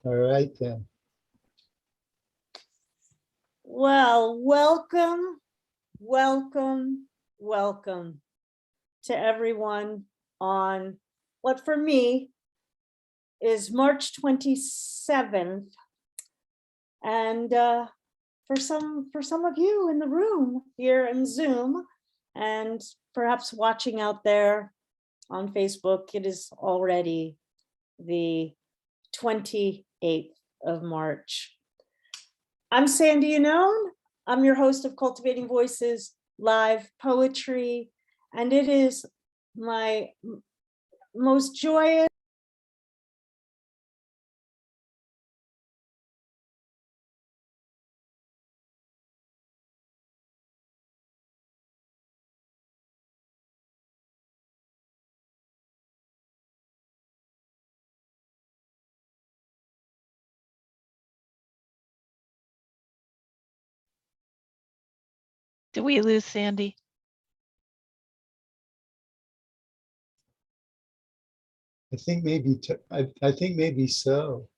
All right then. Well, welcome to everyone on what for me is March 27th. And for some of you in the room here in Zoom and perhaps watching out there on Facebook, it is already the 28th of March. I'm Sandy Yannone. I'm your host of Cultivating Voices Live Poetry, and it is my most joyous Did we lose Sandy? I think maybe I think maybe so.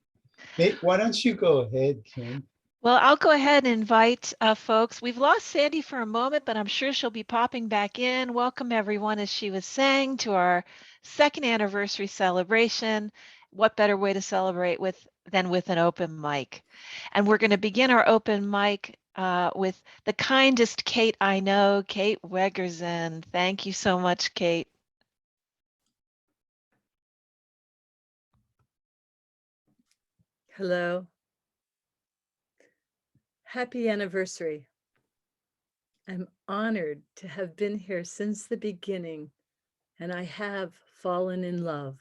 Why don't you go ahead, Kim? Well, I'll go ahead and invite folks. We've lost Sandy for a moment, but I'm sure she'll be popping back in. Welcome everyone, as she was saying, to our second anniversary celebration. What better way to celebrate than with an open mic? And we're going to begin our open mic with the kindest Cait I know, Cait Wegrzyn. Thank you so much, Cait. Hello. Happy anniversary. I'm honored to have been here since the beginning, and I have fallen in love.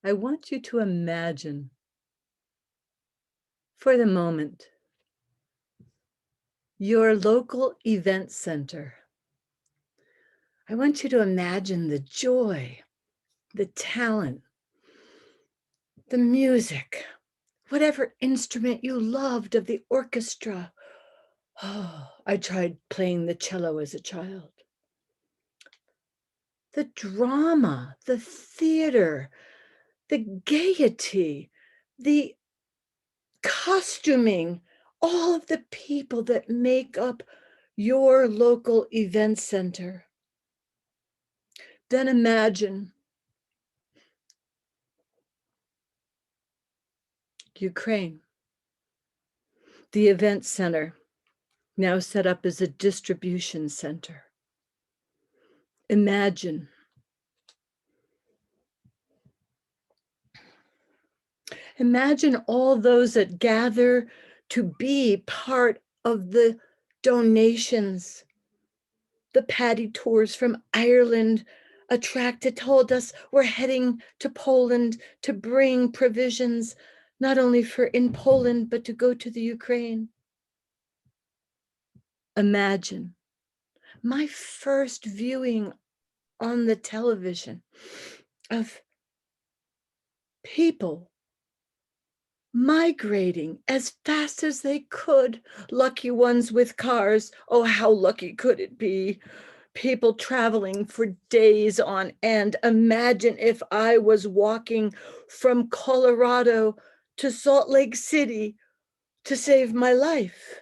I want you to imagine, for the moment, your local event center. I want you to imagine the joy, the talent, the music, whatever instrument you loved of the orchestra. Oh, I tried playing the cello as a child. The drama, the theater, the gaiety, the costuming, all of the people that make up your local event center. Then imagine Ukraine, the event center, now set up as a distribution center. Imagine all those that gather to be part of the donations. The Paddy tours from Ireland told us we're heading to Poland to bring provisions, not only for in Poland, but to go to the Ukraine. Imagine my first viewing on the television of people migrating as fast as they could, lucky ones with cars. Oh, how lucky could it be? People traveling for days on end. Imagine if I was walking from Colorado to Salt Lake City to save my life.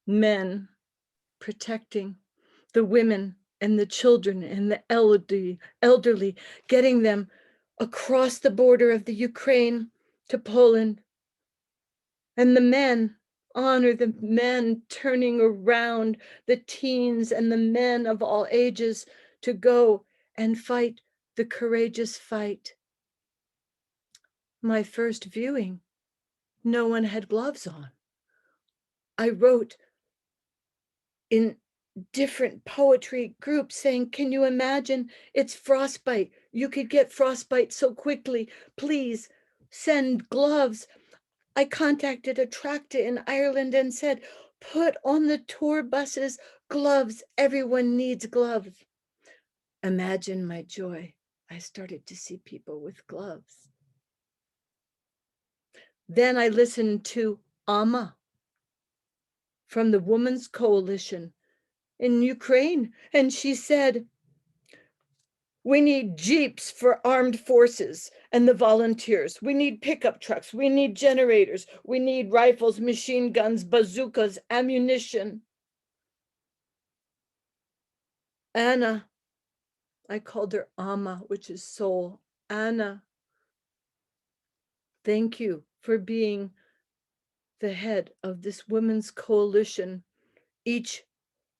Men protecting the women and the children and the elderly, getting them across the border of the Ukraine to Poland. And the men, honor the men turning around, the teens and the men of all ages, to go and fight the courageous fight. My first viewing, no one had gloves on. I wrote in different poetry groups saying, can you imagine? It's frostbite. You could get frostbite so quickly. Please send gloves. I contacted a tractor in Ireland and said, put on the tour buses gloves. Everyone needs gloves. Imagine my joy. I started to see people with gloves. Then I listened to Amma from the Women's Coalition in Ukraine, and she said, We need jeeps for armed forces and the volunteers. We need pickup trucks. We need generators. We need rifles, machine guns, bazookas, ammunition. Anna, I called her Amma, which is soul. Anna, thank you for being the head of this women's coalition. Each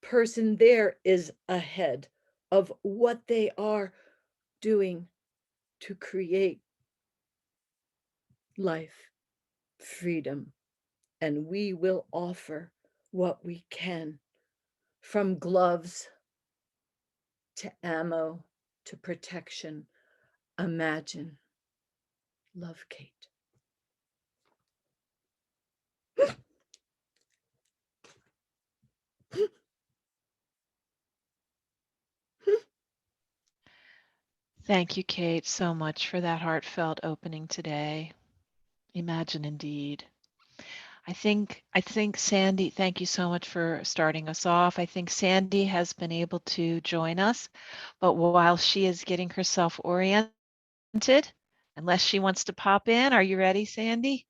person there is ahead of what they are doing to create life, freedom, and we will offer what we can, from gloves to ammo to protection. Imagine. Love, Cait. Thank you, Cait, so much for that heartfelt opening today. Imagine indeed. I think Sandy, thank you so much for starting us off. I think Sandy has been able to join us, but while she is getting herself oriented, unless she wants to pop in, are you ready, Sandy?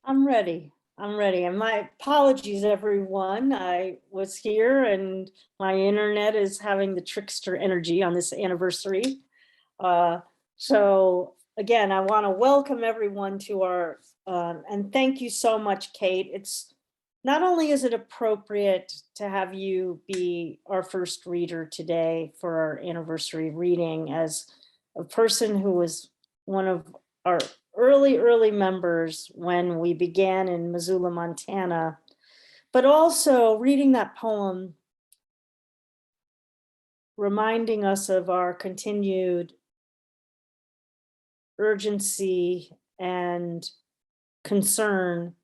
I'm ready. I'm ready. And my apologies, everyone. I was here and my internet is having the trickster energy on this anniversary. So again, I want to welcome everyone to our, and thank you so much, Cait. It's not only is it appropriate to have you be our first reader today for our anniversary reading, as a person who was one of our early members when we began in Missoula, Montana, but also reading that poem, reminding us of our continued urgency and concern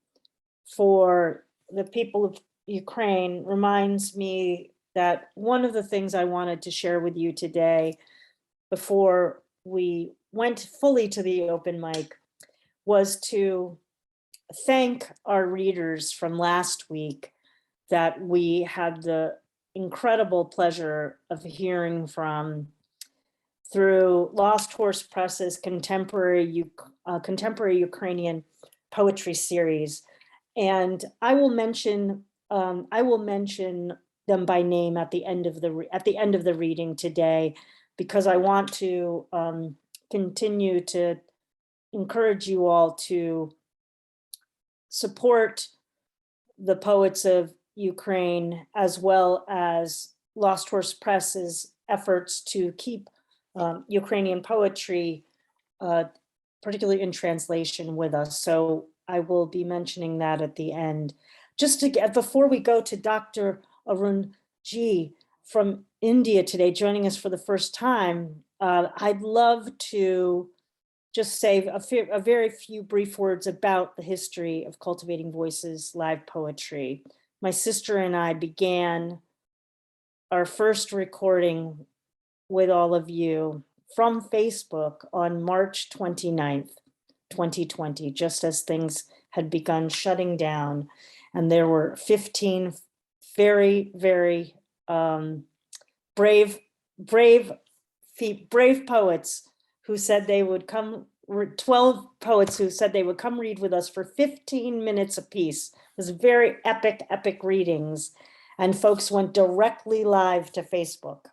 for the people of Ukraine reminds me that one of the things I wanted to share with you today before we went fully to the open mic was to thank our readers from last week that we had the incredible pleasure of hearing from through Lost Horse Press's contemporary Ukrainian poetry series. And I will mention them by name at the end of the reading today, because I want to continue to encourage you all to support the poets of Ukraine, as well as Lost Horse Press's efforts to keep Ukrainian poetry, particularly in translation, with us. So I will be mentioning that at the end. Just to get, before we go to Dr. Arun Jee from India today, joining us for the first time, I'd love to just say a very few brief words about the history of Cultivating Voices live poetry. My sister and I began our first recording with all of you from Facebook on March 29th, 2020, just as things had begun shutting down. And there were 15 very, very brave poets who said they would come, 12 poets who said they would come read with us for 15 minutes apiece. It was very epic readings. And folks went directly live to Facebook,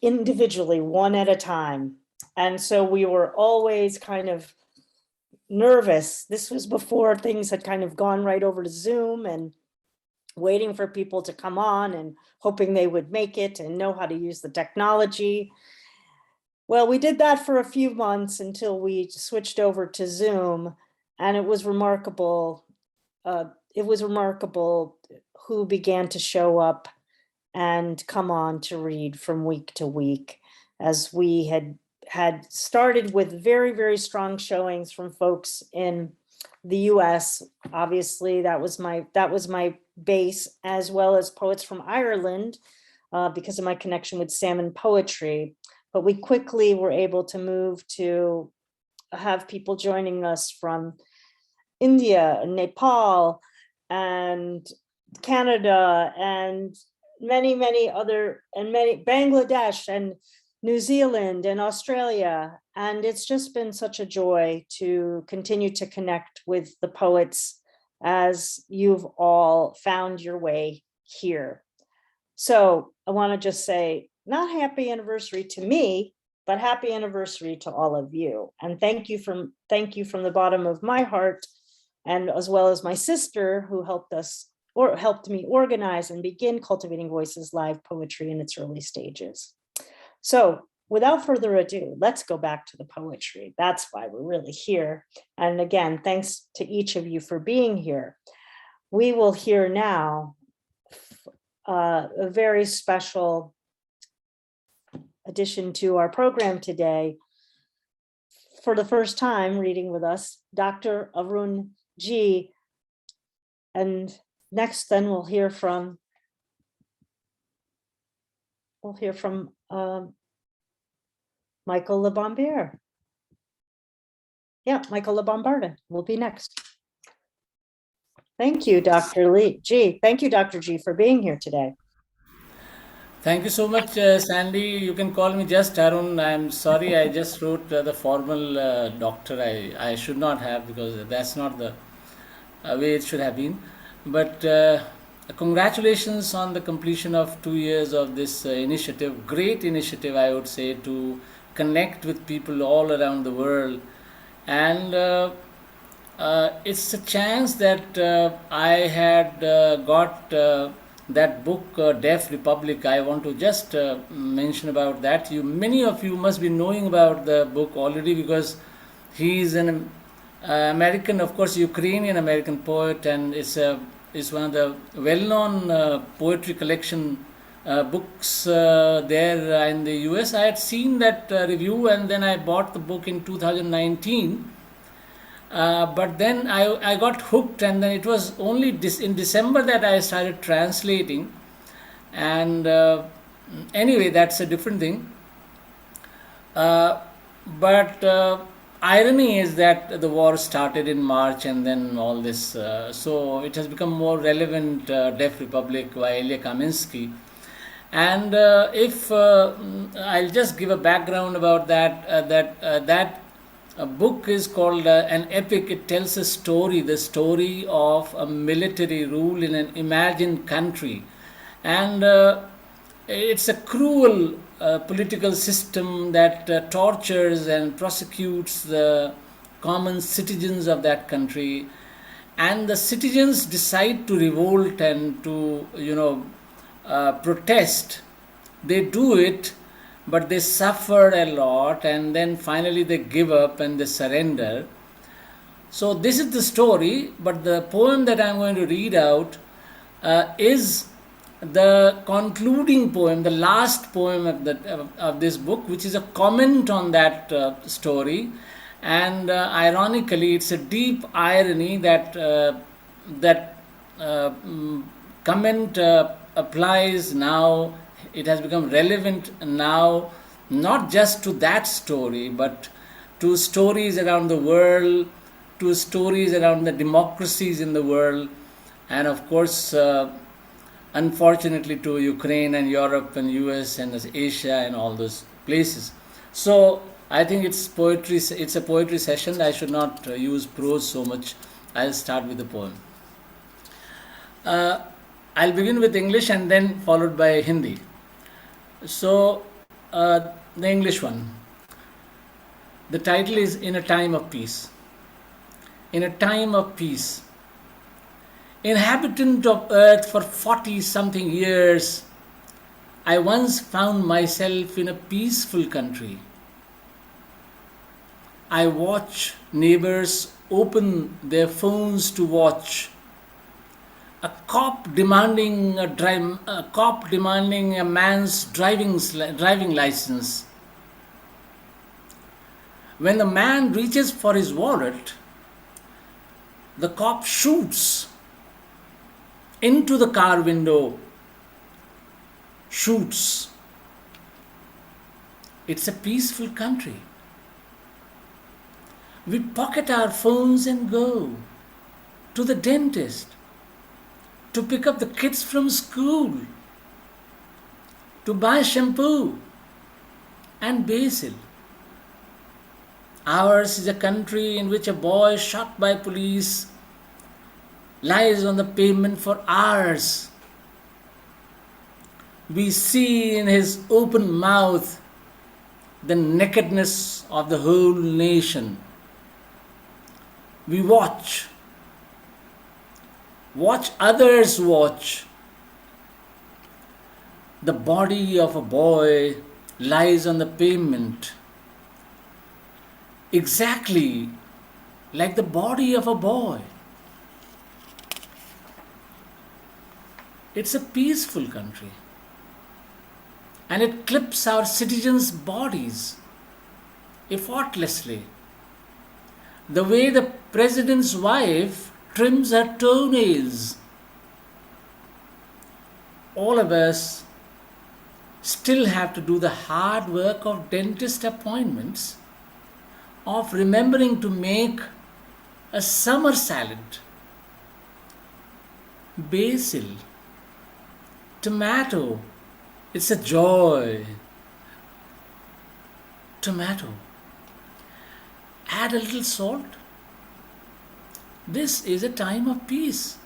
individually, one at a time. And so we were always kind of nervous. This was before things had kind of gone right over to Zoom, and waiting for people to come on and hoping they would make it and know how to use the technology. Well, we did that for a few months until we switched over to Zoom, and it was remarkable. Who began to show up and come on to read from week to week, as we had started with very, very strong showings from folks in the US. Obviously, that was my base, as well as poets from Ireland, because of my connection with salmon poetry. But we quickly were able to move to have people joining us from India, Nepal, and Canada, and many other, and many, Bangladesh and New Zealand and Australia. And it's just been such a joy to continue to connect with the poets as you've all found your way here. So I want to just say, not happy anniversary to me, but happy anniversary to all of you. And thank you from the bottom of my heart, and as well as my sister, who helped me organize and begin Cultivating Voices live poetry in its early stages. So without further ado, let's go back to the poetry. That's why we're really here. And again, thanks to each of you for being here. We will hear now a very special addition to our program today. For the first time reading with us, Dr. Arun Jee. And next then we'll hear from McCullagh Bombarda. Yeah, McCullagh Bombarda will be next. Thank you, Dr. Jee. Thank you, Dr. Jee, for being here today. Thank you so much, Sandy. You can call me just Arun. I'm sorry, I just wrote the formal doctor. I should not have, because that's not the way it should have been. But congratulations on the completion of 2 years of this initiative. Great initiative, I would say, to connect with people all around the world. And it's a chance that I had got that book, Deaf Republic. I want to just mention about that. Many of you must be knowing about the book already, because he is an American, of course, Ukrainian American poet, and it's one of the well-known poetry collection books there in the US. I had seen that review, and then I bought the book in 2019. But then I got hooked, and then it was only in December that I started translating. And anyway, that's a different thing. But irony is that the war started in March, and then all this. So it has become more relevant, Deaf Republic by Ilya Kaminsky. And if I'll just give a background about that. A book is called an epic. It tells a story, the story of a military rule in an imagined country. And it's a cruel political system that tortures and prosecutes the common citizens of that country. And the citizens decide to revolt and to, protest. They do it, but they suffer a lot, and then finally they give up and they surrender. So this is the story, but the poem that I'm going to read out is the concluding poem, the last poem of this book, which is a comment on that story. And ironically, it's a deep irony that comment applies now. It has become relevant now, not just to that story, but to stories around the world, to stories around the democracies in the world, and of course, unfortunately, to Ukraine and Europe and US and Asia and all those places. So I think it's poetry. It's a poetry session. I should not use prose so much. I'll start with the poem. I'll begin with English and then followed by Hindi. So, the English one. The title is In a Time of Peace. In a time of peace. Inhabitant of earth for 40-something years, I once found myself in a peaceful country. I watch neighbors open their phones to watch. A cop demanding a man's driving license. When the man reaches for his wallet, the cop shoots into the car window. Shoots. It's a peaceful country. We pocket our phones and go to the dentist, to pick up the kids from school, to buy shampoo and basil. Ours is a country in which a boy shot by police lies on the pavement for hours. We see in his open mouth the nakedness of the whole nation. We watch others watch. The body of a boy lies on the pavement, exactly like the body of a boy. It's a peaceful country, and it clips our citizens' bodies effortlessly, the way the president's wife trims her toenails. All of us still have to do the hard work of dentist appointments, of remembering to make a summer salad, basil, tomato. It's a joy. Tomato. Add a little salt. This is a time of peace.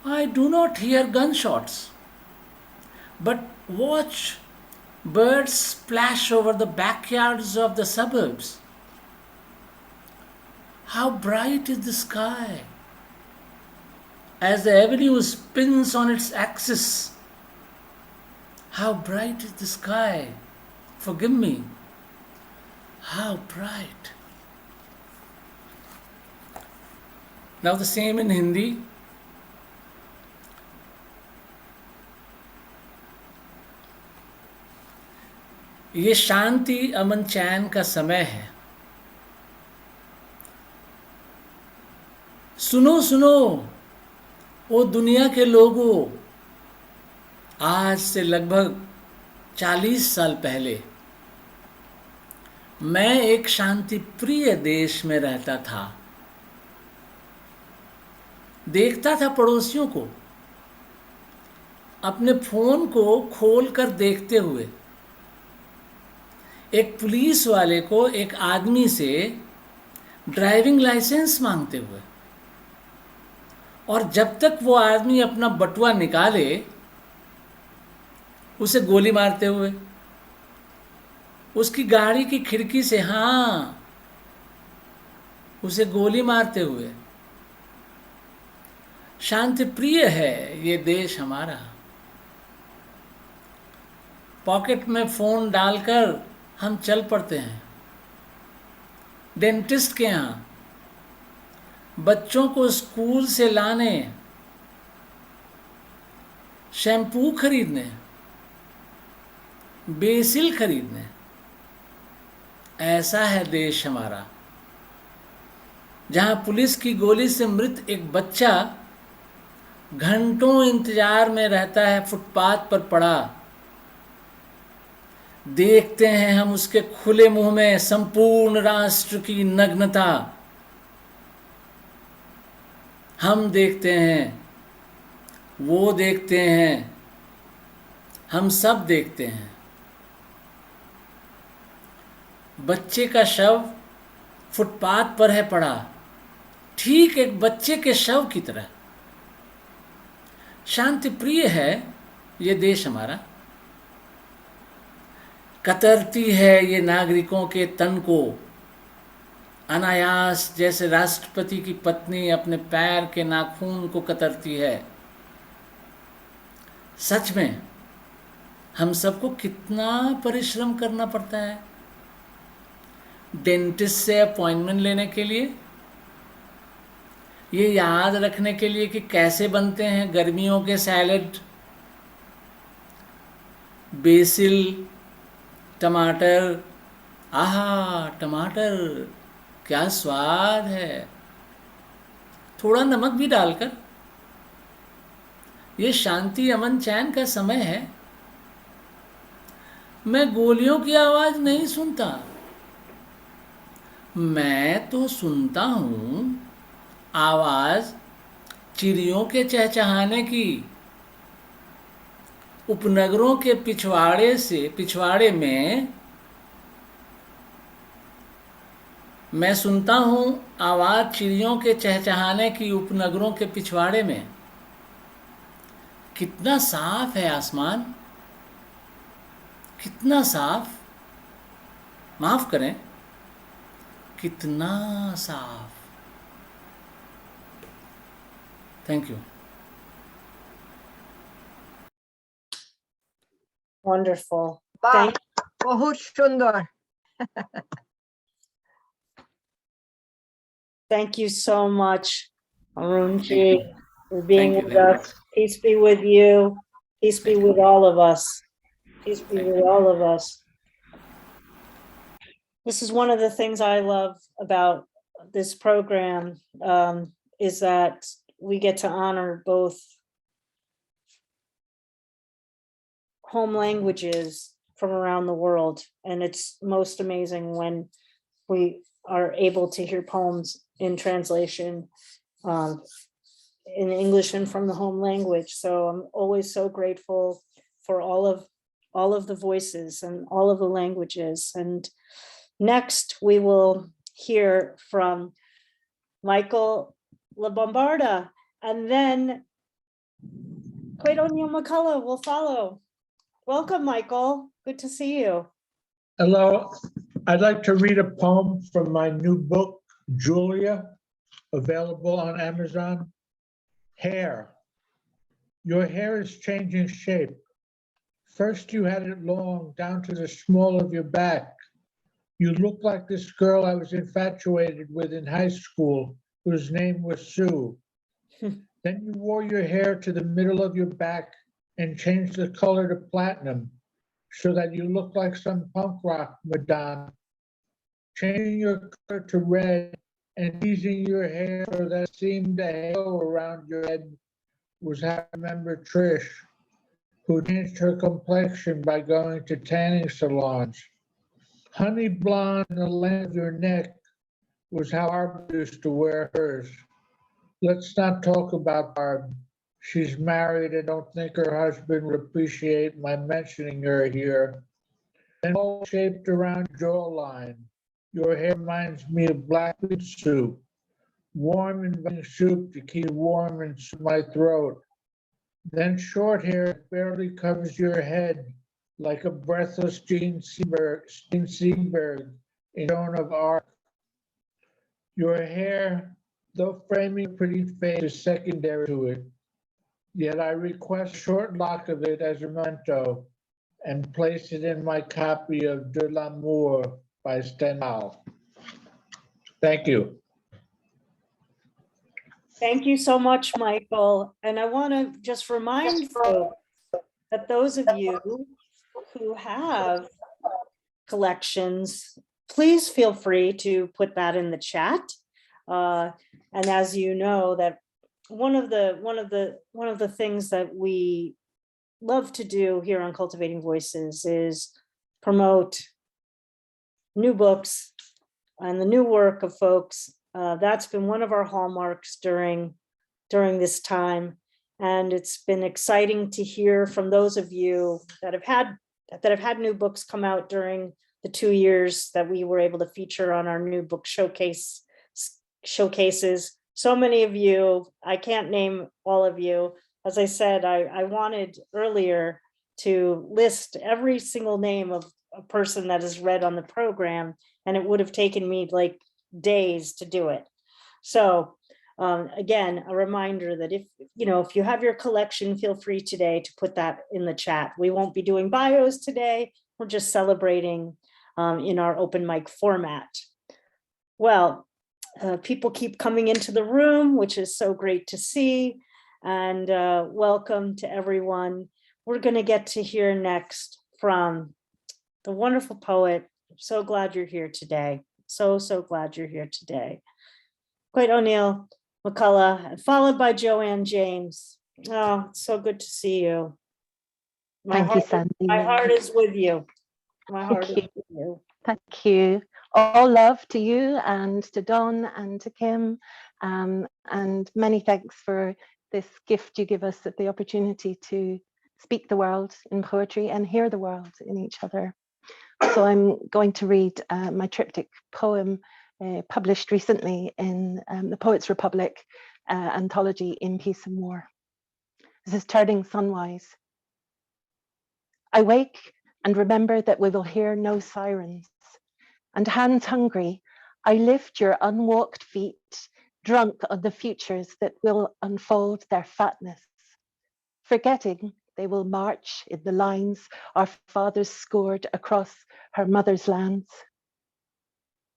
I do not hear gunshots, but watch birds splash over the backyards of the suburbs. How bright is the sky as the avenue spins on its axis. How bright is the sky? Forgive me. How bright. Now the same in Hindi. ये शांति अमन चैन का समय है। सुनो सुनो ओ दुनिया के लोगों, आज से लगभग 40 साल पहले मैं एक शांति प्रिय देश में रहता था। देखता था पड़ोसियों को अपने फोन को खोलकर देखते हुए, एक पुलिस वाले को एक आदमी से ड्राइविंग लाइसेंस मांगते हुए, और जब तक वो आदमी अपना बटुआ निकाले उसे गोली मारते हुए, उसकी गाड़ी की खिड़की से उसे गोली मारते हुए। शांति प्रिय है ये देश हमारा। पॉकेट में फोन डालकर हम चल पड़ते हैं डेंटिस्ट के यहाँ, बच्चों को स्कूल से लाने, शैम्पू खरीदने, बेसिल खरीदने। ऐसा है देश हमारा, जहाँ पुलिस की गोली से मृत एक बच्चा घंटों इंतजार में रहता है फुटपाथ पर पड़ा। देखते हैं हम उसके खुले मुंह में संपूर्ण राष्ट्र की नग्नता। हम देखते हैं, वो देखते हैं, हम सब देखते हैं। बच्चे का शव फुटपाथ पर है पड़ा, ठीक एक बच्चे के शव की तरह। शांति प्रिय है ये देश हमारा। कतरती है ये नागरिकों के तन को अनायास, जैसे राष्ट्रपति की पत्नी अपने पैर के नाखून को कतरती है। सच में हम सबको कितना परिश्रम करना पड़ता है डेंटिस्ट से अपॉइंटमेंट लेने के लिए, ये याद रखने के लिए कि कैसे बनते हैं गर्मियों के सैलेड, बेसिल, टमाटर। आहा, टमाटर क्या स्वाद है, थोड़ा नमक भी डालकर। ये शांति अमन चैन का समय है। मैं गोलियों की आवाज नहीं सुनता, मैं तो सुनता हूं आवाज चिड़ियों के चहचहाने की, उपनगरों के पिछवाड़े में मैं सुनता हूँ आवाज़ चिड़ियों के चहचहाने की उपनगरों के पिछवाड़े में। कितना साफ है आसमान, कितना साफ, माफ करें, कितना साफ। Thank you. Wonderful. বাহ, Thank, বহুত সুন্দর। thank you so much, Arun Thank Jee, you. for being Thank you with very us. Peace be with you. Peace be Thank you. with all of us. Peace be Thank with all of us. This is one of the things I love about this program, is that we get to honor both home languages from around the world. And it's most amazing when we are able to hear poems in translation, in English and from the home language. So I'm always so grateful for all of the voices and all of the languages. And next we will hear from McCullagh Bombarda, and then Cait McCullagh will follow. Welcome, Michael. Good to see you. Hello, I'd like to read a poem from my new book, Julia, available on Amazon. Hair. Your hair is changing shape. First you had it long down to the small of your back. You look like this girl I was infatuated with in high school, whose name was Sue. Then you wore your hair to the middle of your back and changed the color to platinum so that you look like some punk rock Madonna. Changing your color to red and teasing your hair so that it seemed a halo around your head was how I remember Trish, who changed her complexion by going to tanning salons. Honey blonde in the length of your neck was how Barb used to wear hers. Let's not talk about Barb. She's married. I don't think her husband would appreciate my mentioning her here. And all shaped around jawline. Your hair reminds me of black bean soup. Warm inviting soup to keep warm in my throat. Then short hair barely covers your head like a breathless Gene Seberg in Joan of Arc. Your hair, though framing a pretty face, is secondary to it. Yet I request a short lock of it as a memento and place it in my copy of De l'Amour by Stendhal. Thank you. Thank you so much, Michael. And I want to just remind folks that those of you who have collections, please feel free to put that in the chat. And as you know, that one of the things that we love to do here on Cultivating Voices is promote new books and the new work of folks. That's been one of our hallmarks during this time. And it's been exciting to hear from those of you that have had new books come out during the 2 years that we were able to feature on our new book showcases. So many of you, I can't name all of you. As I said, I wanted earlier to list every single name of a person that is read on the program, and it would have taken me like days to do it. So again, a reminder that if you have your collection, feel free today to put that in the chat. We won't be doing bios today. We're just celebrating in our open mic format. Well, people keep coming into the room, which is so great to see. And welcome to everyone. We're going to get to hear next from the wonderful poet. I'm so glad you're here today. So glad you're here today. Cait McCullagh, followed by Joanne James. Oh, so good to see you. Thank you, Sandy. My heart is with you. My heart is with you. Thank you. All love to you and to Don and to Kim, and many thanks for this gift you give us, the opportunity to speak the world in poetry and hear the world in each other. So I'm going to read my triptych poem published recently in the Poets Republic anthology In Peace and War. This is Turning Sunwise. I wake and remember that we will hear no sirens, and hands hungry, I lift your unwalked feet, drunk on the futures that will unfold their fatness, forgetting they will march in the lines our fathers scored across her mother's lands.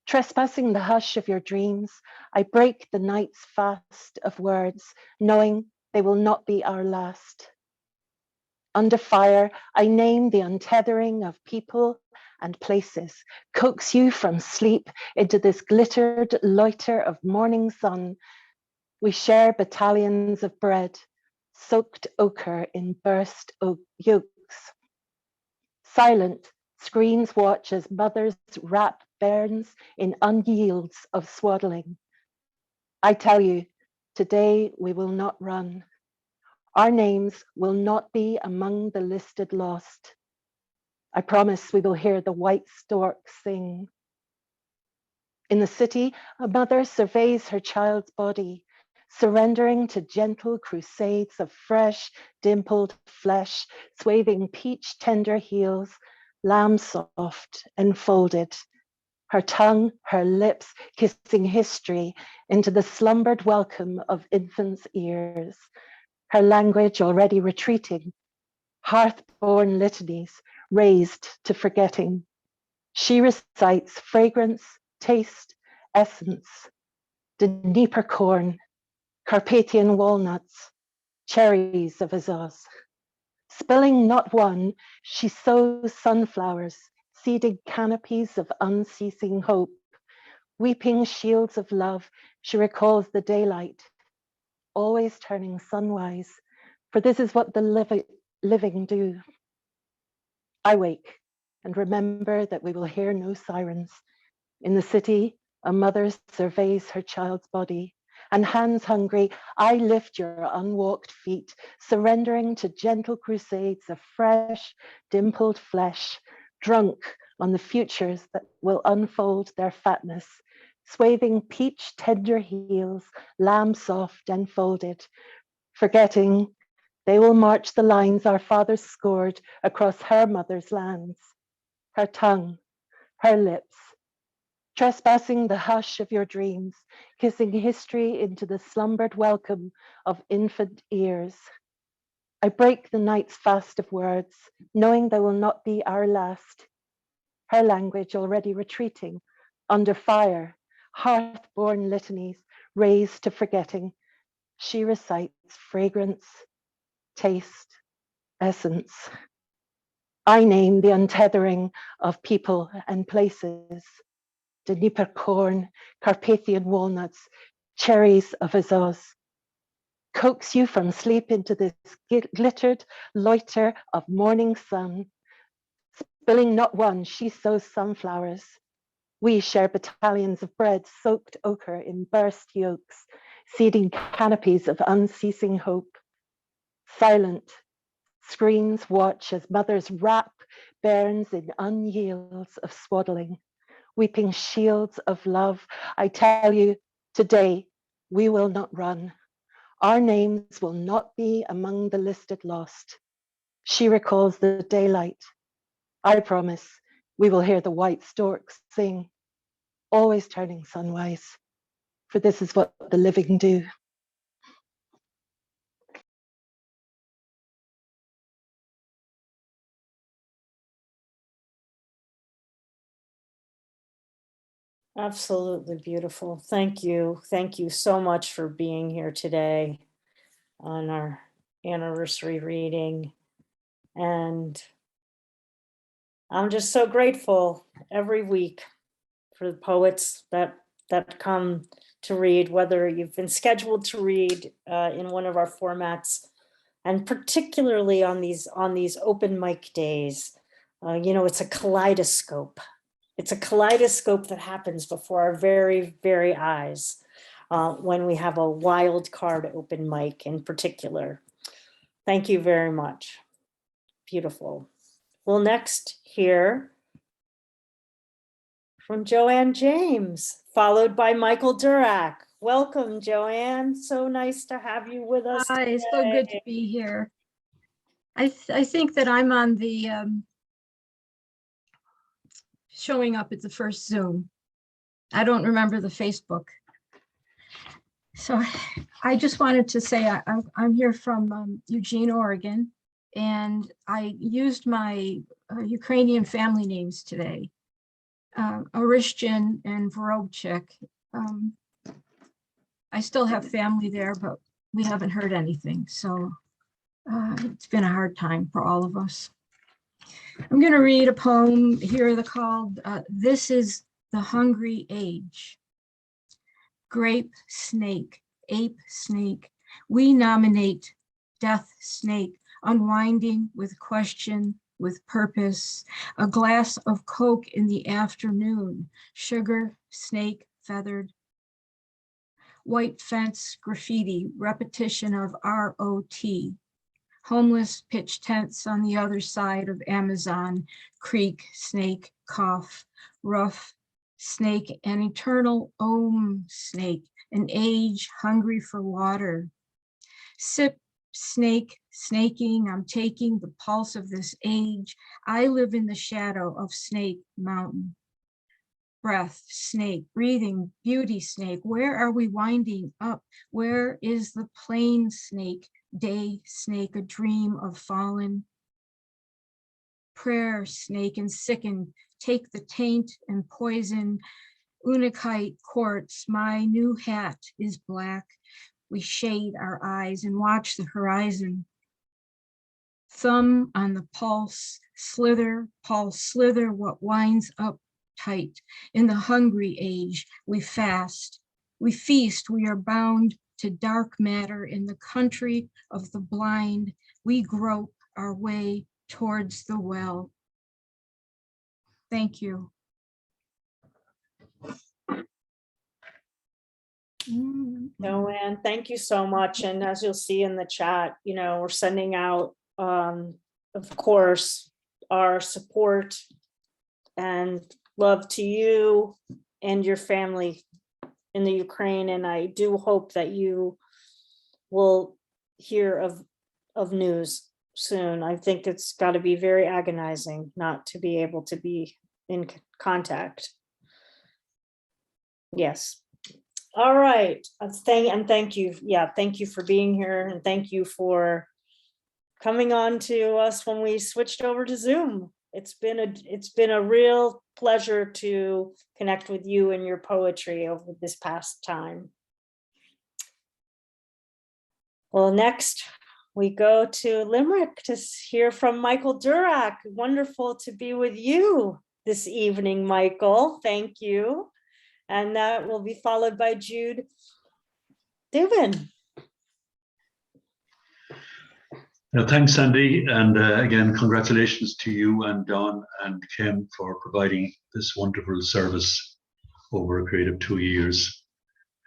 Trespassing the hush of your dreams, I break the night's fast of words, knowing they will not be our last. Under fire, I name the untethering of people and places, coax you from sleep into this glittered loiter of morning sun. We share battalions of bread, soaked ochre in burst yolks. Silent, screens watch as mother's wrap burns in unyields of swaddling. I tell you, today we will not run. Our names will not be among the listed lost. I promise we will hear the white stork sing. In the city, a mother surveys her child's body, surrendering to gentle crusades of fresh, dimpled flesh, swathing peach tender heels, lamb soft, enfolded. Her tongue, her lips, kissing history into the slumbered welcome of infants' ears. Her language already retreating, hearth-born litanies raised to forgetting. She recites fragrance, taste, essence, Dnieper corn, Carpathian walnuts, cherries of Azaz. Spilling not one, she sows sunflowers, seeding canopies of unceasing hope. Weeping shields of love, she recalls the daylight, always turning sunwise, for this is what the living do. I wake and remember that we will hear no sirens. In the city, a mother surveys her child's body, and hands hungry, I lift your unwalked feet, surrendering to gentle crusades of fresh, dimpled flesh, drunk on the futures that will unfold their fatness, swathing peach tender heels, lamb soft enfolded, forgetting they will march the lines our fathers scored across her mother's lands, her tongue, her lips, trespassing the hush of your dreams, kissing history into the slumbered welcome of infant ears. I break the night's fast of words, knowing they will not be our last. Her language already retreating, under fire, hearth-born litanies raised to forgetting. She recites fragrance, taste, essence. I name the untethering of people and places. Dnieper corn, Carpathian walnuts, cherries of Azaz. Coax you from sleep into this glittered loiter of morning sun. Spilling not one, she sows sunflowers. We share battalions of bread soaked ochre in burst yolks, seeding canopies of unceasing hope. Silent, screens watch as mother's wrap burns in unyields of swaddling. Weeping shields of love, I tell you, today we will not run. Our names will not be among the listed lost. She recalls the daylight. I promise we will hear the white storks sing, always turning sunwise, for this is what the living do. Absolutely beautiful. Thank you. Thank you so much for being here today on our anniversary reading. And I'm just so grateful every week for the poets that come to read, whether you've been scheduled to read in one of our formats, and particularly on these open mic days. It's a kaleidoscope. It's a kaleidoscope that happens before our very, very eyes when we have a wild card open mic in particular. Thank you very much. Beautiful. We'll next hear from Joanne James, followed by Michael Durack. Welcome, Joanne. So nice to have you with us. Hi, it's so good to be here. I think that I'm on the showing up at the first Zoom. I don't remember the Facebook. So I just wanted to say I'm here from Eugene, Oregon, and I used my Ukrainian family names today, Orishchin and Vorobchik. I still have family there, but we haven't heard anything. So it's been a hard time for all of us. I'm going to read a poem here called This is the Hungry Age. Grape snake, ape snake, we nominate death snake, unwinding with question, with purpose, a glass of Coke in the afternoon, sugar, snake, feathered, white fence, graffiti, repetition of ROT, homeless pitch tents on the other side of Amazon, creek, snake, cough, rough, snake, an eternal snake, an age hungry for water. Sip, snake, snaking, I'm taking the pulse of this age. I live in the shadow of Snake Mountain. Breath, snake, breathing, beauty snake. Where are we winding up? Where is the plain snake? Day snake, a dream of fallen. Prayer snake and sicken, take the taint and poison. Unakite quartz, my new hat is black. We shade our eyes and watch the horizon. Thumb on the pulse, slither, pulse, slither, what winds up tight. In the hungry age, we fast, we feast, we are bound to dark matter in the country of the blind. We grope our way towards the well. Thank you. Joanne, thank you so much. And as you'll see in the chat, you know, we're sending out, of course, our support and love to you and your family in the Ukraine. And I do hope that you will hear of news soon. I think it's got to be very agonizing not to be able to be in contact. Yes. All right. Thank you. Yeah, thank you for being here, and thank you for coming on to us when we switched over to Zoom. It's been a real pleasure to connect with you and your poetry over this past time. Well, next we go to Limerick to hear from Michael Durack. Wonderful to be with you this evening, Michael. Thank you. And that will be followed by Jude Dubin. Thanks, Sandy. And again, congratulations to you and Don and Kim for providing this wonderful service over a period of 2 years.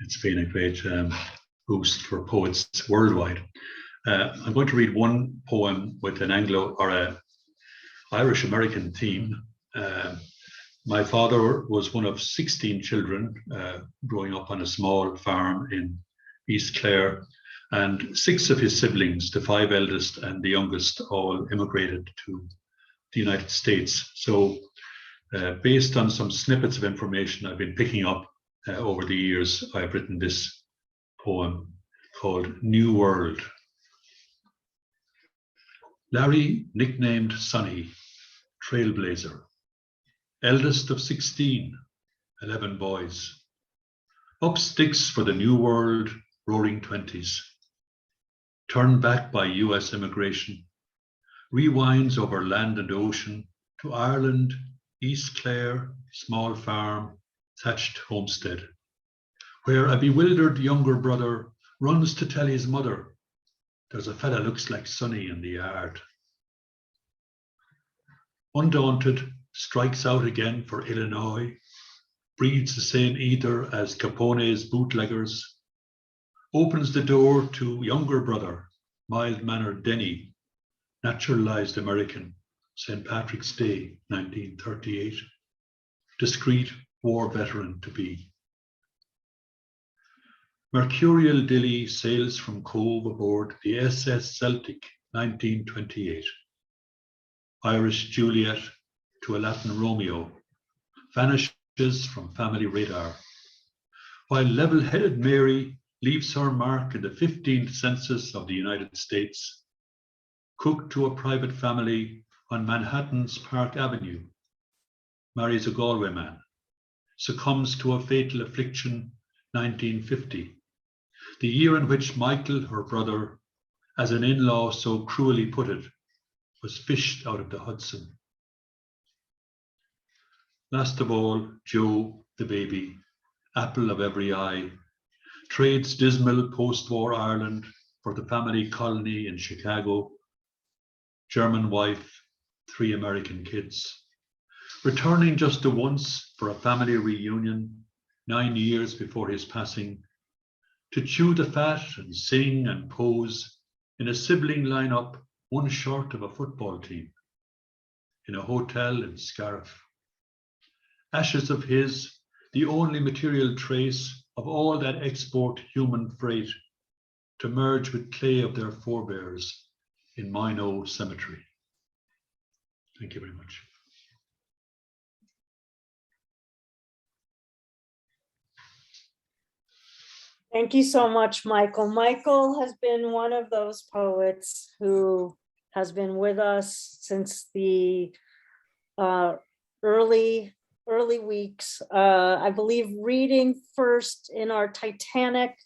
It's been a great boost for poets worldwide. I'm going to read one poem with an Anglo or a Irish-American theme. My father was one of 16 children growing up on a small farm in East Clare, and 6 of his siblings, the 5 eldest and the youngest, all immigrated to the United States. So based on some snippets of information I've been picking up over the years, I've written this poem called New World. Larry, nicknamed Sonny, trailblazer, eldest of 16, 11 boys. Up sticks for the new world, roaring 20s. Turned back by US immigration. Rewinds over land and ocean to Ireland, East Clare, small farm, thatched homestead, where a bewildered younger brother runs to tell his mother, there's a fella looks like Sonny in the yard. Undaunted, strikes out again for Illinois, breathes the same ether as Capone's bootleggers, opens the door to younger brother, mild-mannered Denny, naturalized American, St. Patrick's Day, 1938, discreet war veteran to be. Mercurial Dilly sails from Cove aboard the SS Celtic, 1928. Irish Juliet to a Latin Romeo vanishes from family radar, while level-headed Mary leaves her mark in the 15th census of the United States. Cook to a private family on Manhattan's Park Avenue, marries a Galway man, succumbs to a fatal affliction, 1950, the year in which Michael, her brother, as an in-law so cruelly put it, was fished out of the Hudson. Last of all, Joe, the baby, apple of every eye, trades dismal post-war Ireland for the family colony in Chicago, German wife, 3 American kids, returning just once for a family reunion 9 years before his passing, to chew the fat and sing and pose in a sibling lineup one short of a football team, in a hotel in Scariff. Ashes of his, the only material trace of all that export human freight, to merge with clay of their forebears in Mino Cemetery. Thank you very much. Thank you so much, Michael. Michael has been one of those poets who has been with us since the early weeks. I believe reading first in our Titanic,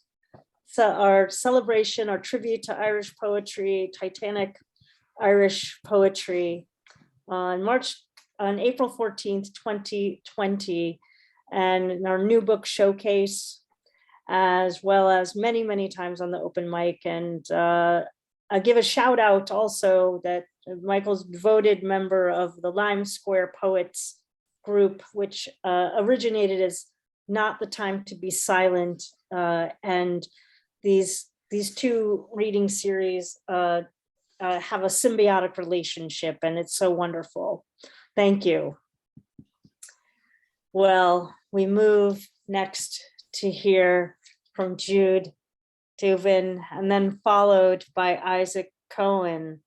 so our celebration, our tribute to Irish poetry, Titanic Irish poetry, on April 14th, 2020, and in our new book showcase, as well as many, many times on the open mic. And I give a shout out also that Michael's devoted member of the Lime Square Poets group, which originated as Not the Time to Be Silent. And these 2 reading series have a symbiotic relationship, and it's so wonderful. Thank you. Well, we move next to hear from Jude Dubin, and then followed by Isaac Cohen.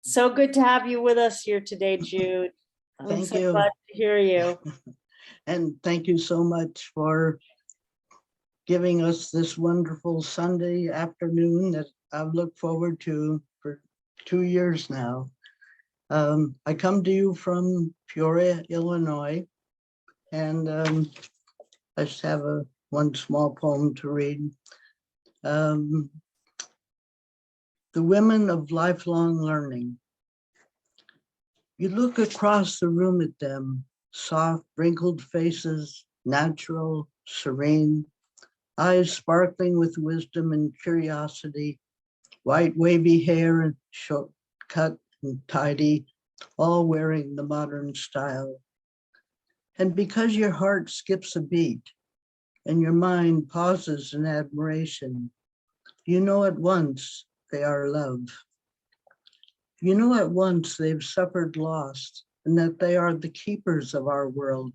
So good to have you with us here today, Jude. I'm Thank so you. glad to hear you. And thank you so much for giving us this wonderful Sunday afternoon that I've looked forward to for 2 years now. I come to you from Peoria, Illinois, and I just have one small poem to read. The Women of Lifelong Learning. You look across the room at them, soft, wrinkled faces, natural, serene, eyes sparkling with wisdom and curiosity, white wavy hair and short cut and tidy, all wearing the modern style. And because your heart skips a beat and your mind pauses in admiration, you know at once they are love. You know at once they've suffered loss and that they are the keepers of our world,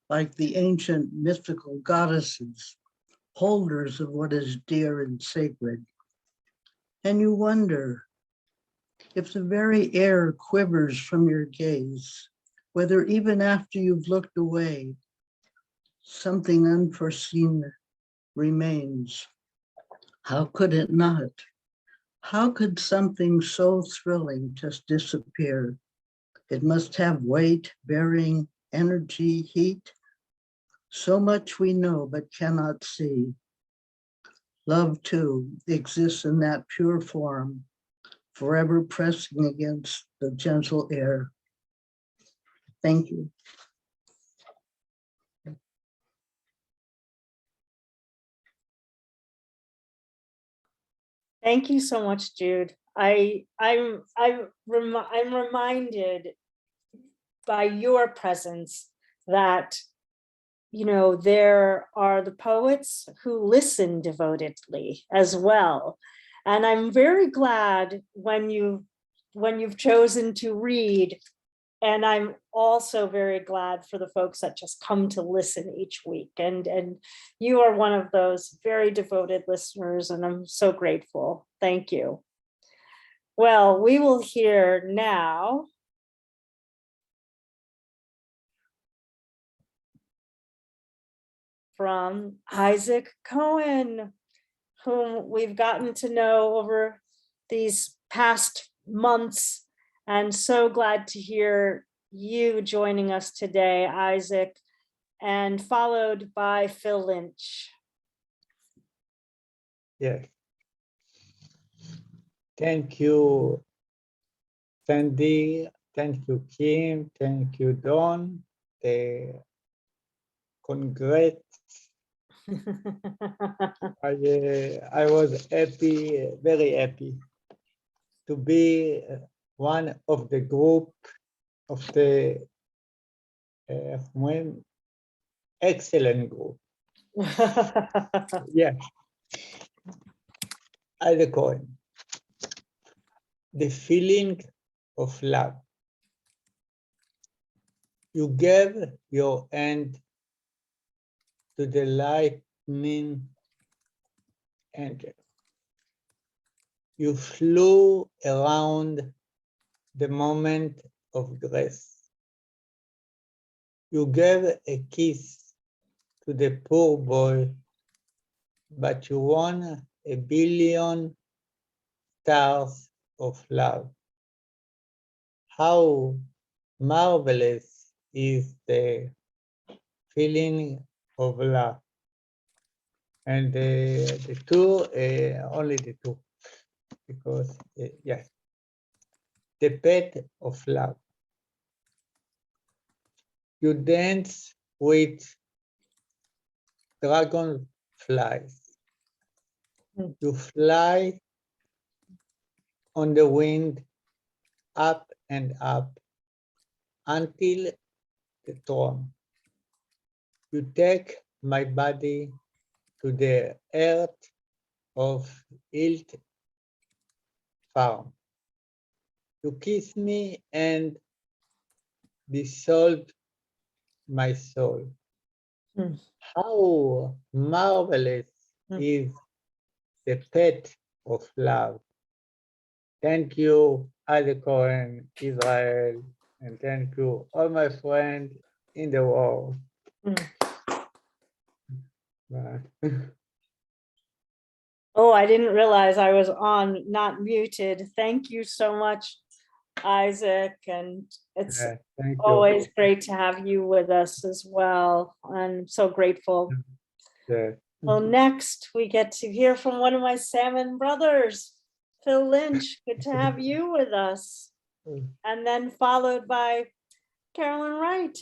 like the ancient mythical goddesses, holders of what is dear and sacred. And you wonder if the very air quivers from your gaze, whether even after you've looked away, something unforeseen remains. How could it not? How could something so thrilling just disappear? It must have weight, bearing, energy, heat. So much we know but cannot see. Love, too, exists in that pure form, forever pressing against the gentle air. Thank you. Thank you so much, Jude. I'm reminded by your presence that, you know, there are the poets who listen devotedly as well. And I'm very glad when you when you've chosen to read. And I'm also very glad for the folks that just come to listen each week. And you are one of those very devoted listeners, and I'm so grateful. Thank you. Well, we will hear now from Isaac Cohen, whom we've gotten to know over these past months. And so glad to hear you joining us today, Isaac, and followed by Phil Lynch. Yes. Thank you, Sandy. Thank you, Kim. Thank you, Don. Congrats. I was happy, very happy to be one of the group of the excellent group. Yeah. As Cohen, the feeling of love. You gave your hand to the lightning angel. You flew around the moment of grace. You gave a kiss to the poor boy, but you won 1 billion stars of love. How marvelous is the feeling of love. And the two, only the two, because yes, the pet of love. You dance with dragonflies. You fly on the wind up and up until the throne. You take my body to the earth of Hilt Farm. You kiss me and dissolve my soul. How marvelous is the pet of love. Thank you, Ali Cohen, Israel, and thank you, all my friends in the world. Oh, I didn't realize I was on, not muted. Thank you so much, Isaac. And it's Thank you. always great to have you with us as well. I'm so grateful. Yeah. Well, next we get to hear from one of my salmon brothers, Phil Lynch. Good to have you with us. And then followed by Carolyne Wright.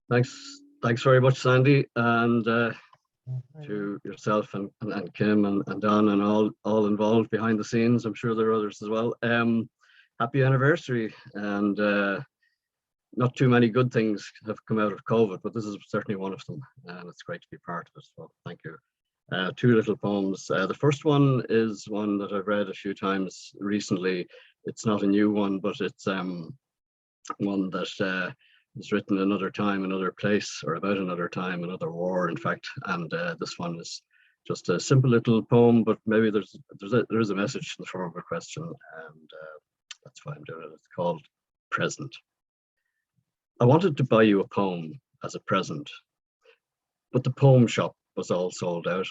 Thanks very much, Sandy, and to yourself and Kim and Don and all involved behind the scenes. I'm sure there are others as well. Happy anniversary, and not too many good things have come out of COVID, but this is certainly one of them, and it's great to be part of it. So thank you. Two little poems. The first one is one that I've read a few times recently. It's not a new one, but it's one that was written another time, another place, or about another time, another war, in fact. And this one is just a simple little poem, but maybe there is a message in the form of a question, and that's why I'm doing it. It's called Present. I wanted to buy you a poem as a present, but the poem shop was all sold out.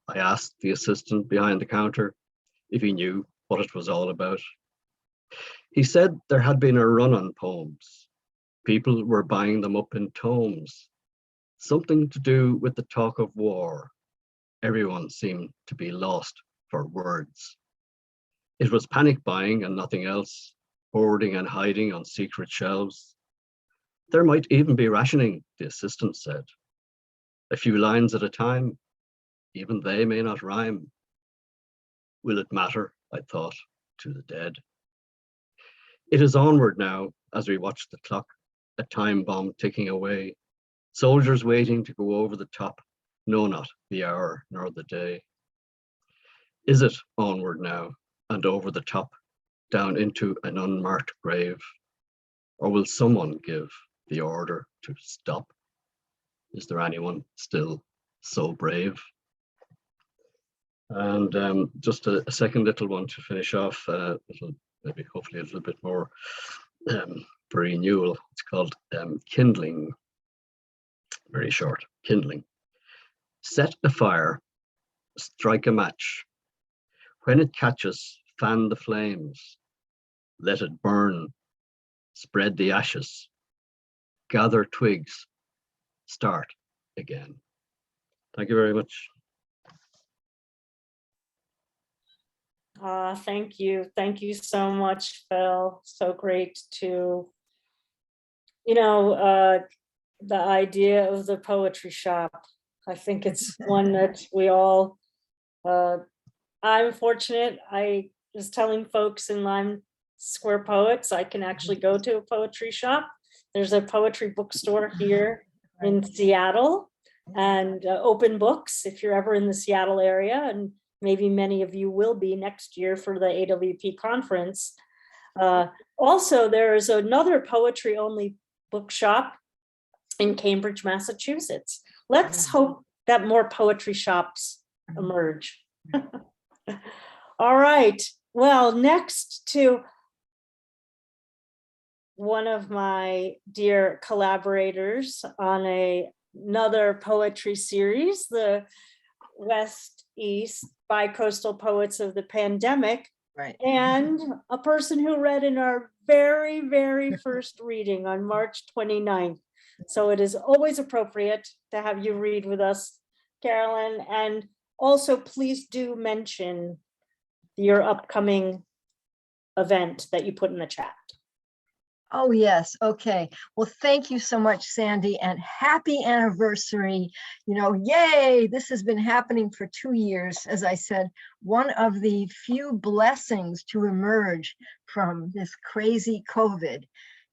I asked the assistant behind the counter if he knew what it was all about. He said there had been a run on poems. People were buying them up in tomes. Something to do with the talk of war. Everyone seemed to be lost for words. It was panic buying and nothing else, hoarding and hiding on secret shelves. There might even be rationing, the assistant said. A few lines at a time, even they may not rhyme. Will it matter, I thought, to the dead? It is onward now as we watch the clock, a time bomb ticking away. Soldiers waiting to go over the top, know not the hour nor the day. Is it onward now and over the top, down into an unmarked grave? Or will someone give the order to stop? Is there anyone still so brave? And just a second little one to finish off, maybe hopefully a little bit more for renewal. It's called Kindling. Very short, kindling. Set a fire, strike a match. When it catches, fan the flames. Let it burn, spread the ashes. Gather twigs, start again. Thank you very much. Thank you. Thank you so much, Phil. So great to, the idea of the poetry shop. I think it's one that we all, I'm fortunate. I was telling folks in Lime Square Poets, I can actually go to a poetry shop. There's a poetry bookstore here in Seattle, and open books if you're ever in the Seattle area, and maybe many of you will be next year for the AWP conference. Also, there is another poetry only bookshop in Cambridge, Massachusetts. Let's hope that more poetry shops emerge. All right, well, next to one of my dear collaborators on another poetry series, the West East Bi-Coastal Poets of the Pandemic, Right. and a person who read in our very, very first reading on March 29th. So it is always appropriate to have you read with us, Carolyne, and also please do mention your upcoming event that you put in the chat. Oh, yes. Okay. Well, thank you so much, Sandy, and happy anniversary. Yay, this has been happening for 2 years. As I said, one of the few blessings to emerge from this crazy COVID.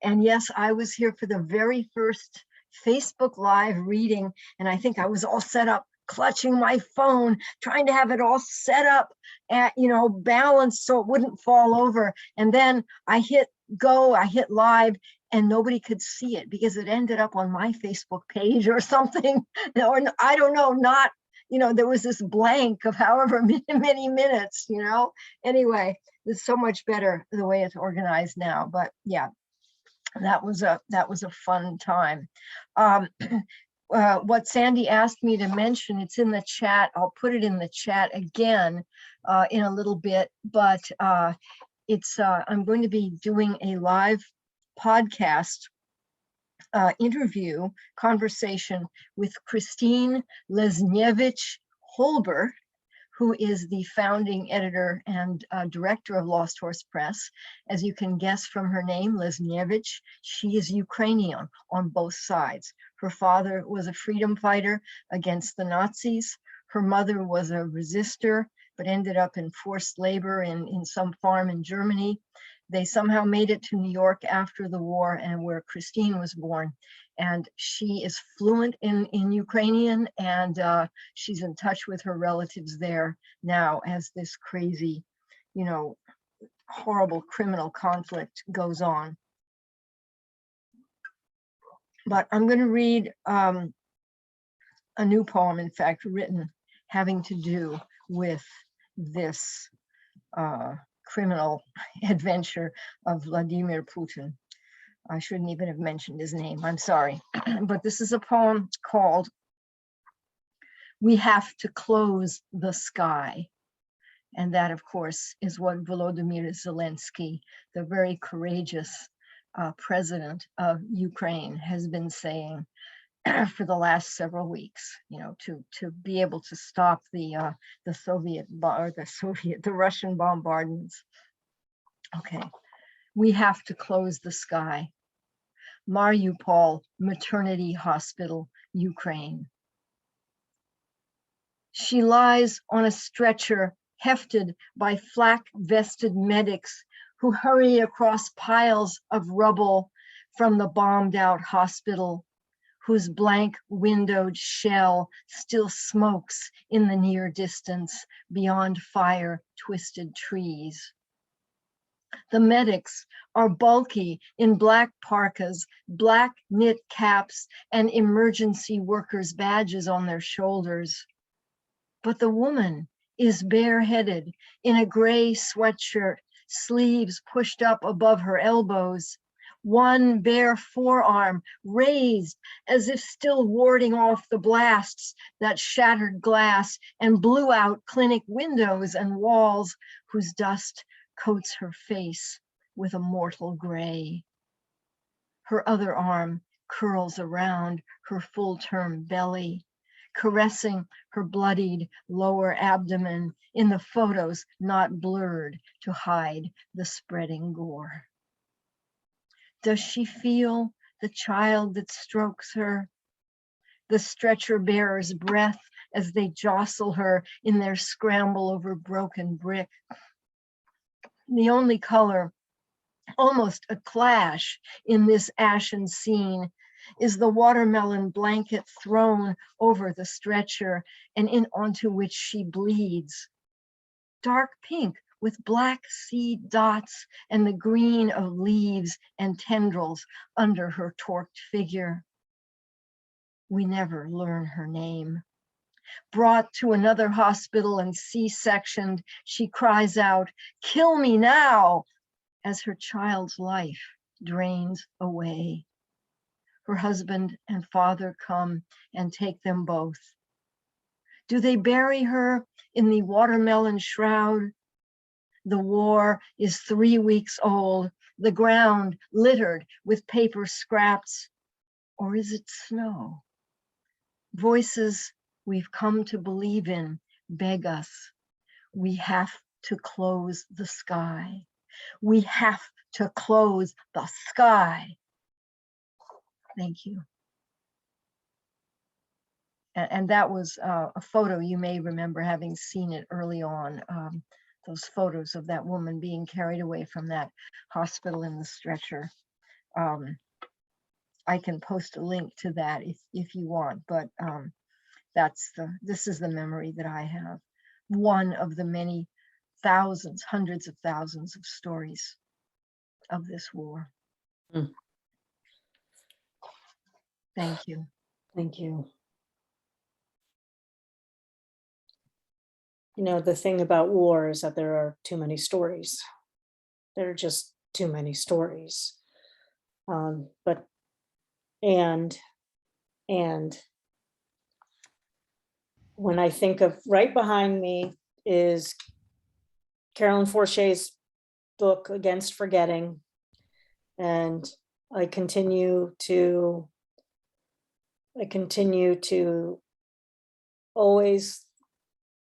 And yes, I was here for the very first Facebook Live reading, and I think I was all set up, clutching my phone, trying to have it all set up at, balanced so it wouldn't fall over. And then I hit go, I hit live, and nobody could see it because it ended up on my Facebook page or something, or I don't know, not, there was this blank of however many minutes, Anyway, it's so much better the way it's organized now, but yeah, that was a fun time. What Sandy asked me to mention, it's in the chat. I'll put it in the chat again in a little bit, but I'm going to be doing a live podcast interview conversation with Christine Lesniewicz-Holber, who is the founding editor and director of Lost Horse Press. As you can guess from her name, Lesniewicz, she is Ukrainian on both sides. Her father was a freedom fighter against the Nazis. Her mother was a resistor, but ended up in forced labor in some farm in Germany. They somehow made it to New York after the war, and where Christine was born. And she is fluent in Ukrainian, and she's in touch with her relatives there now as this crazy, horrible criminal conflict goes on. But I'm going to read a new poem, in fact, written having to do with this criminal adventure of Vladimir Putin. I shouldn't even have mentioned his name, I'm sorry. But this is a poem called "We Have to Close the Sky." And that, of course, is what Volodymyr Zelensky, the very courageous president of Ukraine, has been saying for the last several weeks, to be able to stop the Russian bombardments. Okay, we have to close the sky. Mariupol Maternity Hospital, Ukraine. She lies on a stretcher hefted by flak-vested medics who hurry across piles of rubble from the bombed-out hospital, whose blank windowed shell still smokes in the near distance beyond fire twisted trees. The medics are bulky in black parkas, black knit caps, and emergency workers' badges on their shoulders. But the woman is bareheaded in a gray sweatshirt, sleeves pushed up above her elbows, one bare forearm raised as if still warding off the blasts that shattered glass and blew out clinic windows and walls whose dust coats her face with a mortal gray. Her other arm curls around her full-term belly, caressing her bloodied lower abdomen in the photos not blurred to hide the spreading gore. Does she feel the child that strokes her? The stretcher bearer's breath as they jostle her in their scramble over broken brick. The only color, almost a clash in this ashen scene, is the watermelon blanket thrown over the stretcher and in onto which she bleeds. Dark pink with black seed dots and the green of leaves and tendrils under her torqued figure. We never learn her name. Brought to another hospital and C-sectioned, she cries out, "Kill me now," as her child's life drains away. Her husband and father come and take them both. Do they bury her in the watermelon shroud? The war is 3 weeks old, the ground littered with paper scraps, or is it snow? Voices we've come to believe in beg us. We have to close the sky. We have to close the sky. Thank you. And that was a photo you may remember having seen it early on. Those photos of that woman being carried away from that hospital in the stretcher. I can post a link to that if you want, but this is the memory that I have. One of the many thousands, hundreds of thousands of stories of this war. Mm. Thank you. Thank you. You know, the thing about war is that there are too many stories. There are just too many stories. And when I think of right behind me is Caroline Forcher's book, Against Forgetting. And I continue to always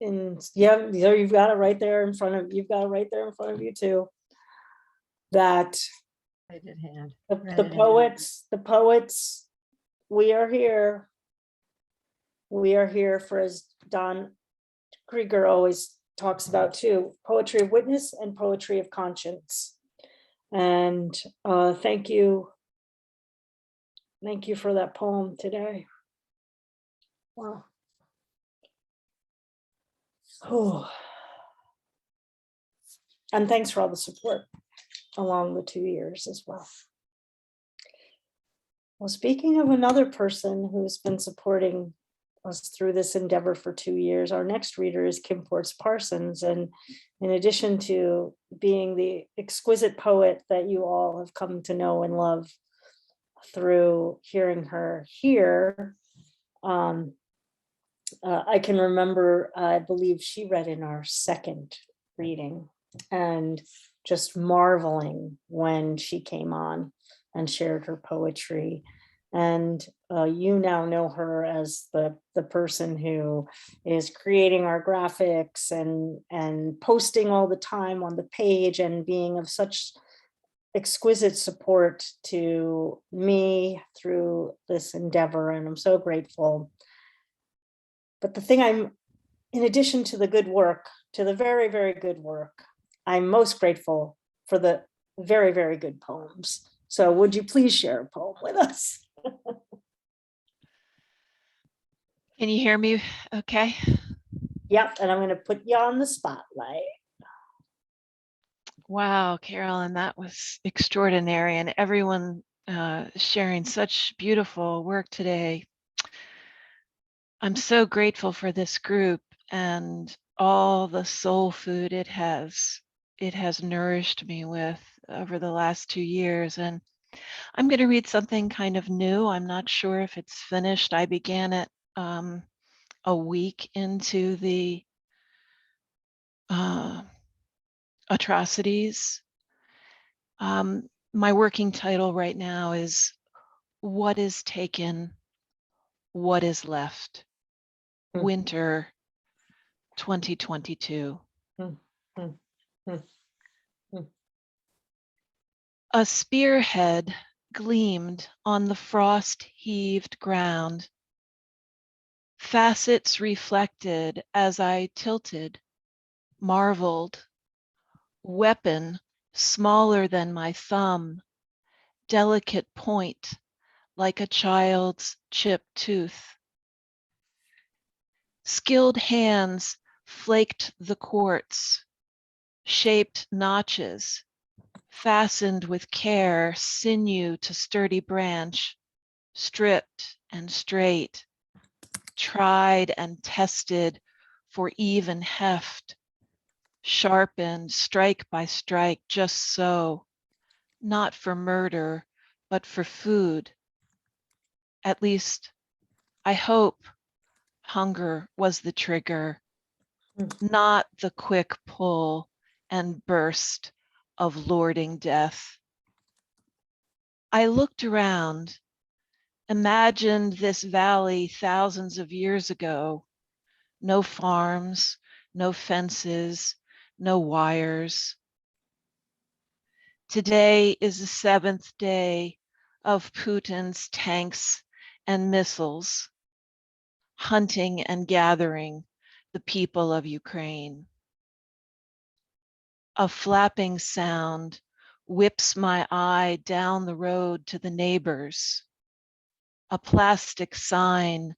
there you've got it right there in front of you too. That the poets, we are here. We are here for, as Don Krieger always talks about too, poetry of witness and poetry of conscience. And thank you. Thank you for that poem today. Wow. Oh. And thanks for all the support along the 2 years as well. Well, speaking of another person who's been supporting us through this endeavor for 2 years, our next reader is Kim Ports Parsons. And in addition to being the exquisite poet that you all have come to know and love through hearing her here, I can remember, I believe she read in our second reading and just marveling when she came on and shared her poetry. And you now know her as the person who is creating our graphics and posting all the time on the page and being of such exquisite support to me through this endeavor. And I'm so grateful. But the thing in addition to the good work, to the very, very good work, I'm most grateful for the very, very good poems. So would you please share a poem with us? Can you hear me? Okay. Yep, and I'm going to put you on the spotlight. Wow, Carolyne, that was extraordinary, and everyone sharing such beautiful work today. I'm so grateful for this group and all the soul food it has nourished me with over the last 2 years. And I'm going to read something kind of new. I'm not sure if it's finished. I began it a week into the atrocities. My working title right now is What is Taken, What is Left? Winter 2022. A spearhead gleamed on the frost-heaved ground. Facets reflected as I tilted, marveled. Weapon smaller than my thumb, delicate point like a child's chipped tooth. Skilled hands flaked the quartz, shaped notches, fastened with care sinew to sturdy branch, stripped and straight, tried and tested for even heft, sharpened strike by strike just so, not for murder, but for food. At least, I hope hunger was the trigger, not the quick pull and burst of lording death. I looked around, imagined this valley thousands of years ago. No farms, no fences, no wires. Today is the 7th day of Putin's tanks and missiles, hunting and gathering the people of Ukraine. A flapping sound whips my eye down the road to the neighbors. A plastic sign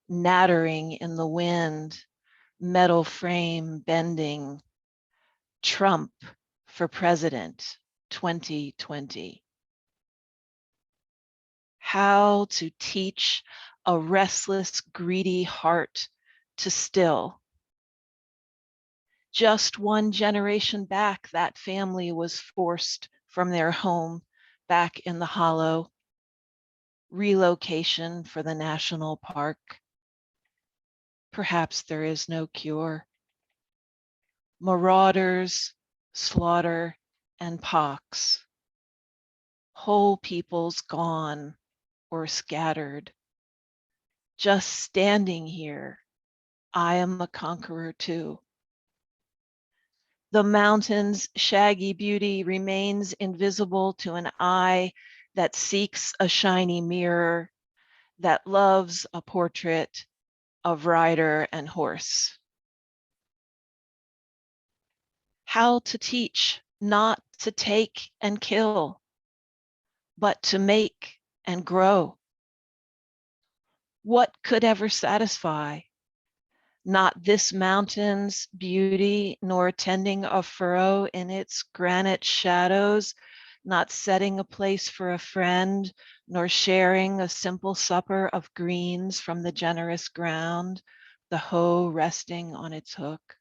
nattering in the wind, metal frame bending. Trump for president 2020. How to teach a restless, greedy heart to still. Just one generation back, that family was forced from their home back in the Hollow. Relocation for the national park. Perhaps there is no cure. Marauders, slaughter, and pox. Whole peoples gone or scattered. Just standing here, I am a conqueror too. The mountain's shaggy beauty remains invisible to an eye that seeks a shiny mirror, that loves a portrait of rider and horse. How to teach not to take and kill, but to make and grow. What could ever satisfy? Not this mountain's beauty, nor tending a furrow in its granite shadows, not setting a place for a friend, nor sharing a simple supper of greens from the generous ground, the hoe resting on its hook.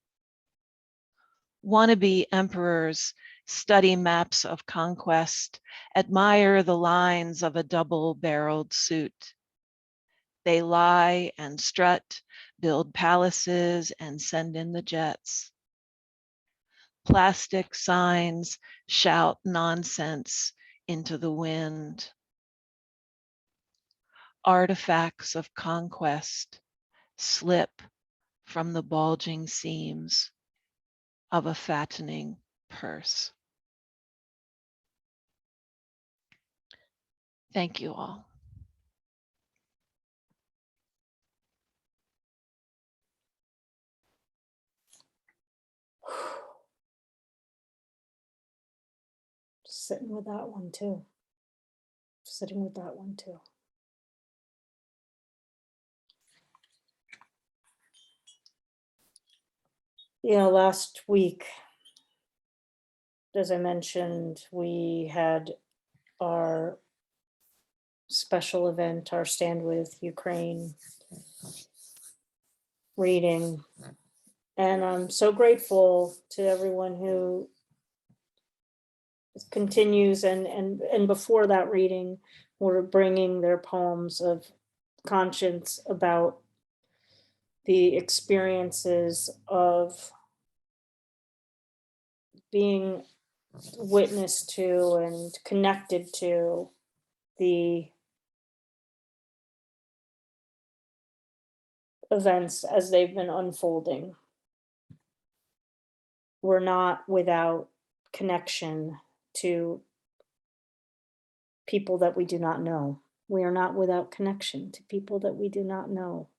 Wannabe emperors study maps of conquest, admire the lines of a double-barreled suit. They lie and strut, build palaces, and send in the jets. Plastic signs shout nonsense into the wind. Artifacts of conquest slip from the bulging seams of a fattening purse. Thank you all. Sitting with that one too. Sitting with that one too. last week, as I mentioned, we had our special event, our Stand With Ukraine reading. And I'm so grateful to everyone who continues and before that reading were bringing their poems of conscience about the experiences of being witness to and connected to the events as they've been unfolding. We're not without connection to people that we do not know. We are not without connection to people that we do not know,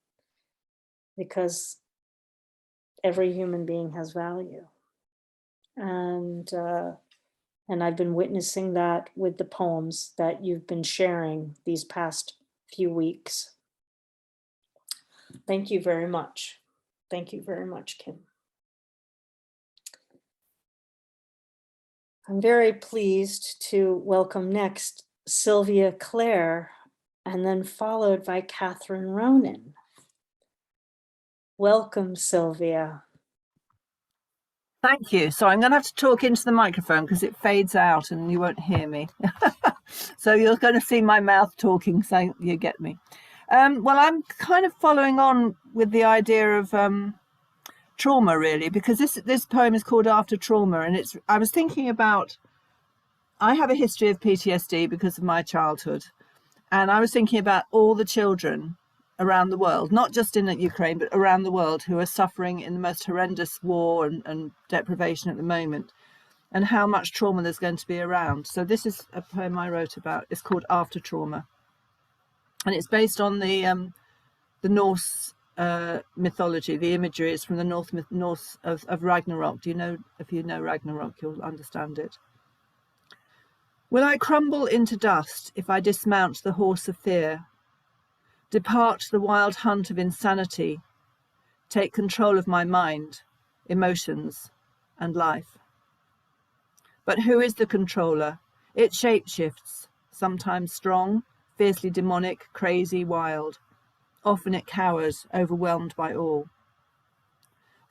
because every human being has value. And I've been witnessing that with the poems that you've been sharing these past few weeks. Thank you very much. Thank you very much, Kim. I'm very pleased to welcome next Sylvia Clare, and then followed by Catherine Ronan. Welcome, Sylvia. Thank you. So I'm going to have to talk into the microphone because it fades out and you won't hear me. So you're going to see my mouth talking, so you get me. Well, I'm kind of following on with the idea of trauma, really, because this poem is called After Trauma, and I was thinking about, I have a history of PTSD because of my childhood, and I was thinking about all the children around the world, not just in Ukraine, but around the world, who are suffering in the most horrendous war and deprivation at the moment, and how much trauma there's going to be around. So this is a poem I wrote about. It's called After Trauma, and it's based on the Norse mythology. The imagery is from the Norse of Ragnarok. If you know Ragnarok, you'll understand it. Will I crumble into dust if I dismount the horse of fear? Depart the wild hunt of insanity, take control of my mind, emotions, and life. But who is the controller? It shapeshifts, sometimes strong, fiercely demonic, crazy, wild. Often it cowers, overwhelmed by awe.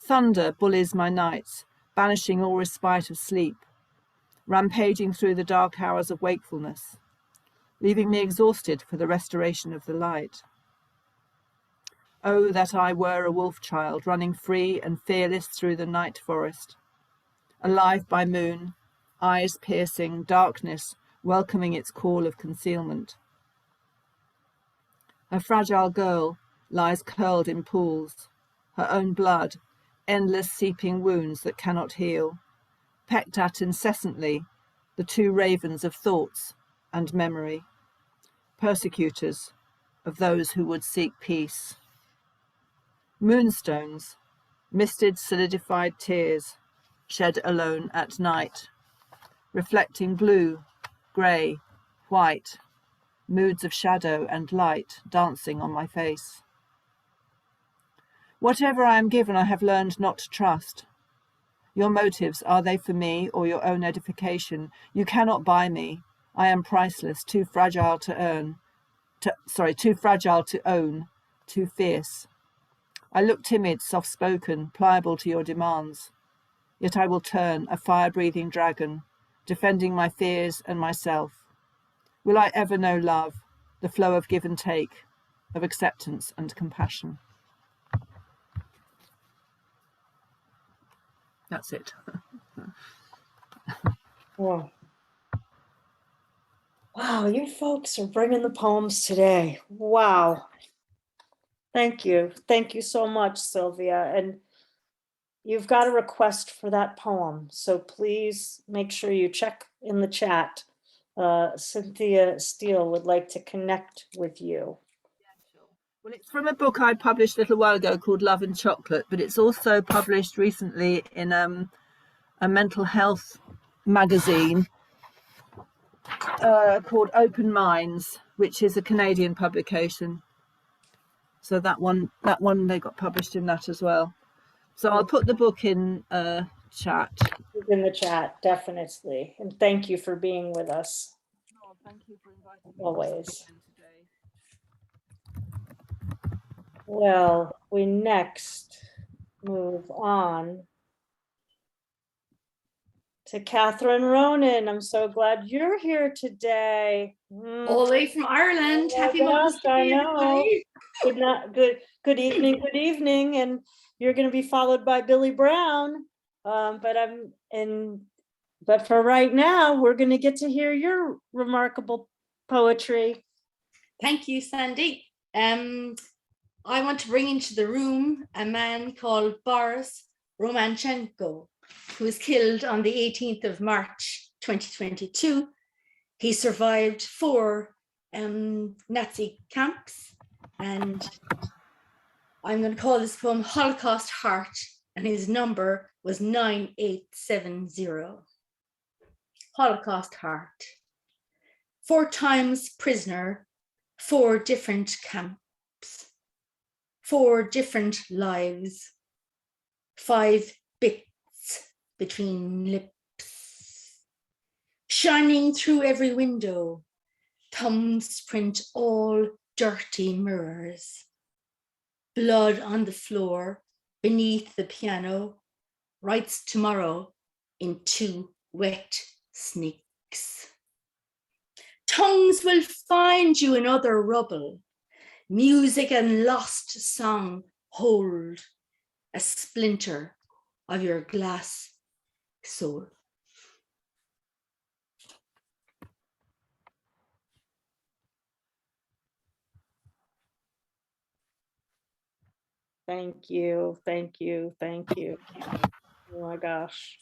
Thunder bullies my nights, banishing all respite of sleep, rampaging through the dark hours of wakefulness, leaving me exhausted for the restoration of the light. Oh, that I were a wolf child, running free and fearless through the night forest, alive by moon, eyes piercing, darkness welcoming its call of concealment. A fragile girl lies curled in pools, her own blood, endless seeping wounds that cannot heal, pecked at incessantly, the two ravens of thoughts and memory, persecutors of those who would seek peace. Moonstones, misted solidified tears, shed alone at night, reflecting blue, grey, white, moods of shadow and light dancing on my face. Whatever I am given, I have learned not to trust. Your motives, are they for me or your own edification? You cannot buy me. I am priceless, too fragile to own, too fierce. I look timid, soft-spoken, pliable to your demands. Yet I will turn, a fire-breathing dragon, defending my fears and myself. Will I ever know love, the flow of give and take, of acceptance and compassion? That's it. Wow. Wow, you folks are bringing the poems today. Wow. Thank you. Thank you so much, Sylvia. And you've got a request for that poem, so please make sure you check in the chat. Cynthia Steele would like to connect with you. Well, it's from a book I published a little while ago called Love and Chocolate, but it's also published recently in a mental health magazine called Open Minds, which is a Canadian publication. So that one they got published in that as well. So I'll put the book in chat. It's in the chat, definitely. And thank you for being with us. Oh, thank you for inviting me Always. today. Well, we next move on to Catherine Ronan. I'm so glad you're here today. All the way from Ireland. Oh my Happy Mother's gosh, I Day, know. everybody. Good evening, and you're going to be followed by Billy Brown. But for right now, we're going to get to hear your remarkable poetry. Thank you, Sandy. I want to bring into the room a man called Boris Romanchenko, who was killed on the 18th of March, 2022. He survived 4 Nazi camps, and I'm going to call this poem Holocaust Heart, and his number was 9870. Holocaust Heart. 4 times prisoner, 4 different camps, 4 different lives, 5 bits between lips, shining through every window, thumbs print all dirty mirrors, blood on the floor beneath the piano, writes tomorrow in 2 wet sneaks. Tongues will find you in other rubble, music and lost song hold a splinter of your glass soul. Thank you, thank you, thank you. Oh my gosh.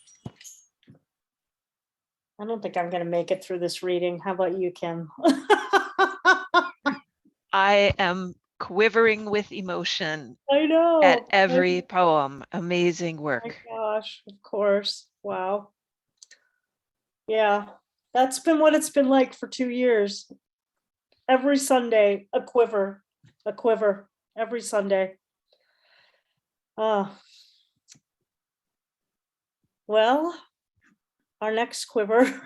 I don't think I'm going to make it through this reading. How about you, Kim? I am quivering with emotion I know. at every poem. Amazing Oh work. my gosh, of course. Wow. Yeah, that's been what it's been like for 2 years. Every Sunday, a quiver, every Sunday. Well, our next quiver.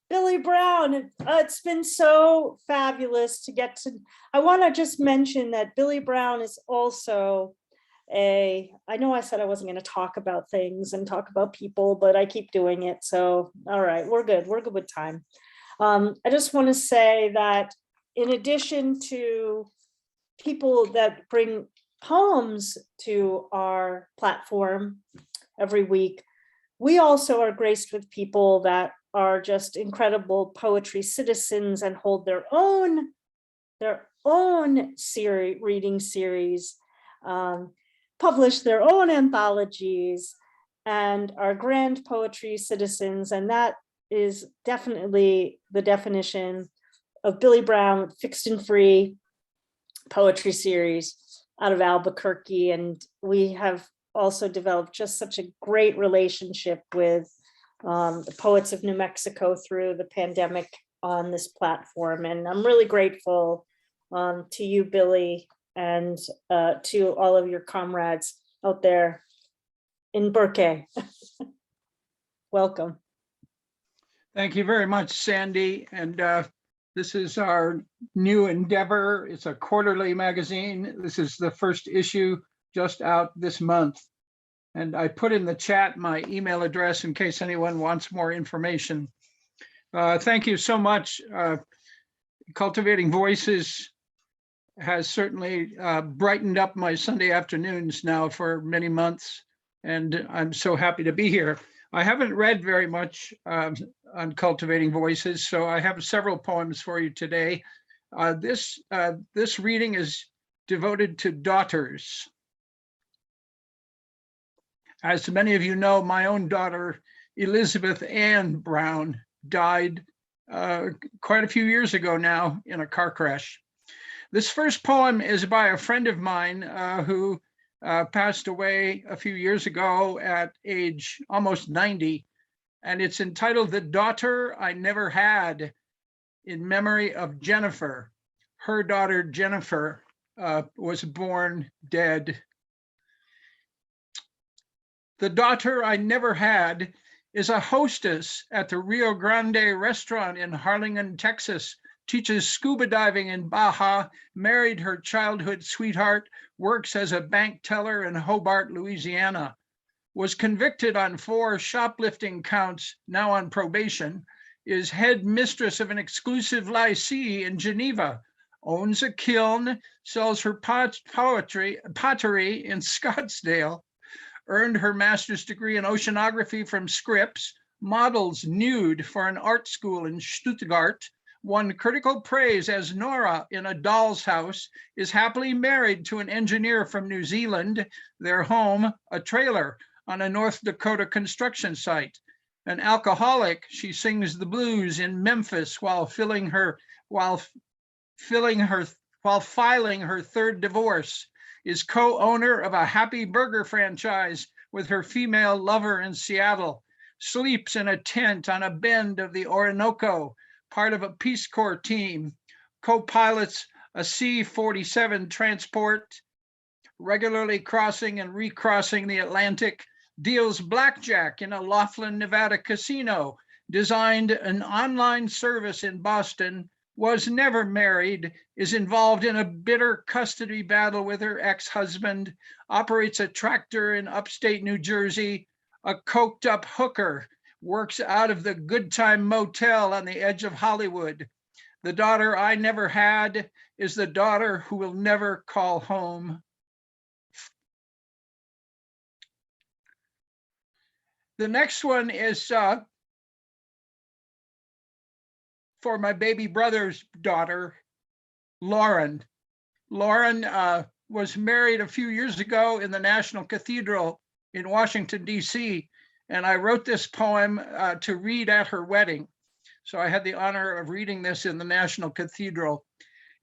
Billy Brown, it's been so fabulous to get to. I want to just mention that Billy Brown is also I know I said I wasn't going to talk about things and talk about people, but I keep doing it. So, all right, we're good with time. I just want to say that in addition to people that bring poems to our platform every week, we also are graced with people that are just incredible poetry citizens and hold their own reading series, publish their own anthologies, and are grand poetry citizens. And that is definitely the definition of Billy Brown Fixed and Free poetry series out of Albuquerque. And we have also developed just such a great relationship with the poets of New Mexico through the pandemic on this platform. And I'm really grateful to you, Billy, and to all of your comrades out there in Berkeley. Welcome. Thank you very much, Sandy. And this is our new endeavor. It's a quarterly magazine. This is the first issue just out this month. And I put in the chat my email address in case anyone wants more information. Thank you so much. Cultivating Voices has certainly brightened up my Sunday afternoons now for many months, and I'm so happy to be here. I haven't read very much on Cultivating Voices, so I have several poems for you today. This reading is devoted to daughters. As many of you know, my own daughter, Elizabeth Ann Brown, died quite a few years ago now in a car crash. This first poem is by a friend of mine who passed away a few years ago at age almost 90, and it's entitled "The Daughter I Never Had," in memory of Jennifer, her daughter Jennifer, was born dead. The daughter I never had is a hostess at the Rio Grande restaurant in Harlingen, Texas, teaches scuba diving in Baja, married her childhood sweetheart, works as a bank teller in Hobart, Louisiana, was convicted on 4 shoplifting counts, now on probation, is head mistress of an exclusive licee in Geneva, owns a kiln, sells her pottery in Scottsdale, earned her master's degree in oceanography from Scripps, models nude for an art school in Stuttgart, won critical praise as Nora in A Doll's House, is happily married to an engineer from New Zealand, their home, a trailer on a North Dakota construction site. An alcoholic, she sings the blues in Memphis while filing her 3rd divorce, is co-owner of a Happy Burger franchise with her female lover in Seattle, sleeps in a tent on a bend of the Orinoco, part of a Peace Corps team, co-pilots a C-47 transport, regularly crossing and recrossing the Atlantic, deals blackjack in a Laughlin, Nevada casino, designed an online service in Boston, was never married, is involved in a bitter custody battle with her ex-husband, operates a tractor in upstate New Jersey, a coked up hooker, works out of the Good Time Motel on the edge of Hollywood. The daughter I never had is the daughter who will never call home. The next one is for my baby brother's daughter, Lauren. Lauren was married a few years ago in the National Cathedral in Washington, D.C., and I wrote this poem to read at her wedding. So I had the honor of reading this in the National Cathedral.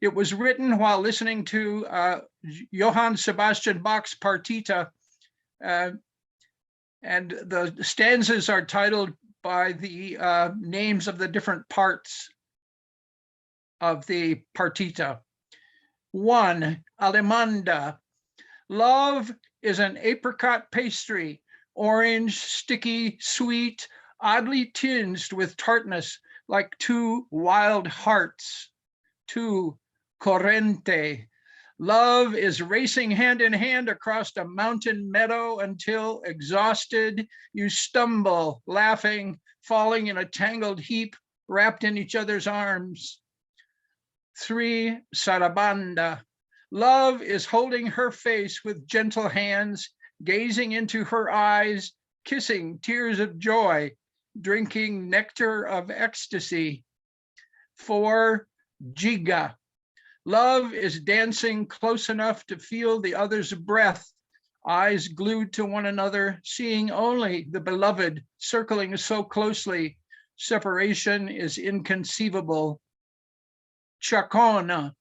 It was written while listening to Johann Sebastian Bach's Partita, and the stanzas are titled by the names of the different parts of the partita. 1, Allemanda. Love is an apricot pastry, orange, sticky, sweet, oddly tinged with tartness, like 2 wild hearts. 2, Corrente. Love is racing hand in hand across a mountain meadow until, exhausted, you stumble, laughing, falling in a tangled heap, wrapped in each other's arms. 3, Sarabanda. Love is holding her face with gentle hands, gazing into her eyes, kissing tears of joy, drinking nectar of ecstasy. 4, Giga. Love is dancing close enough to feel the other's breath, eyes glued to one another, seeing only the beloved, circling so closely. Separation is inconceivable. Chacona.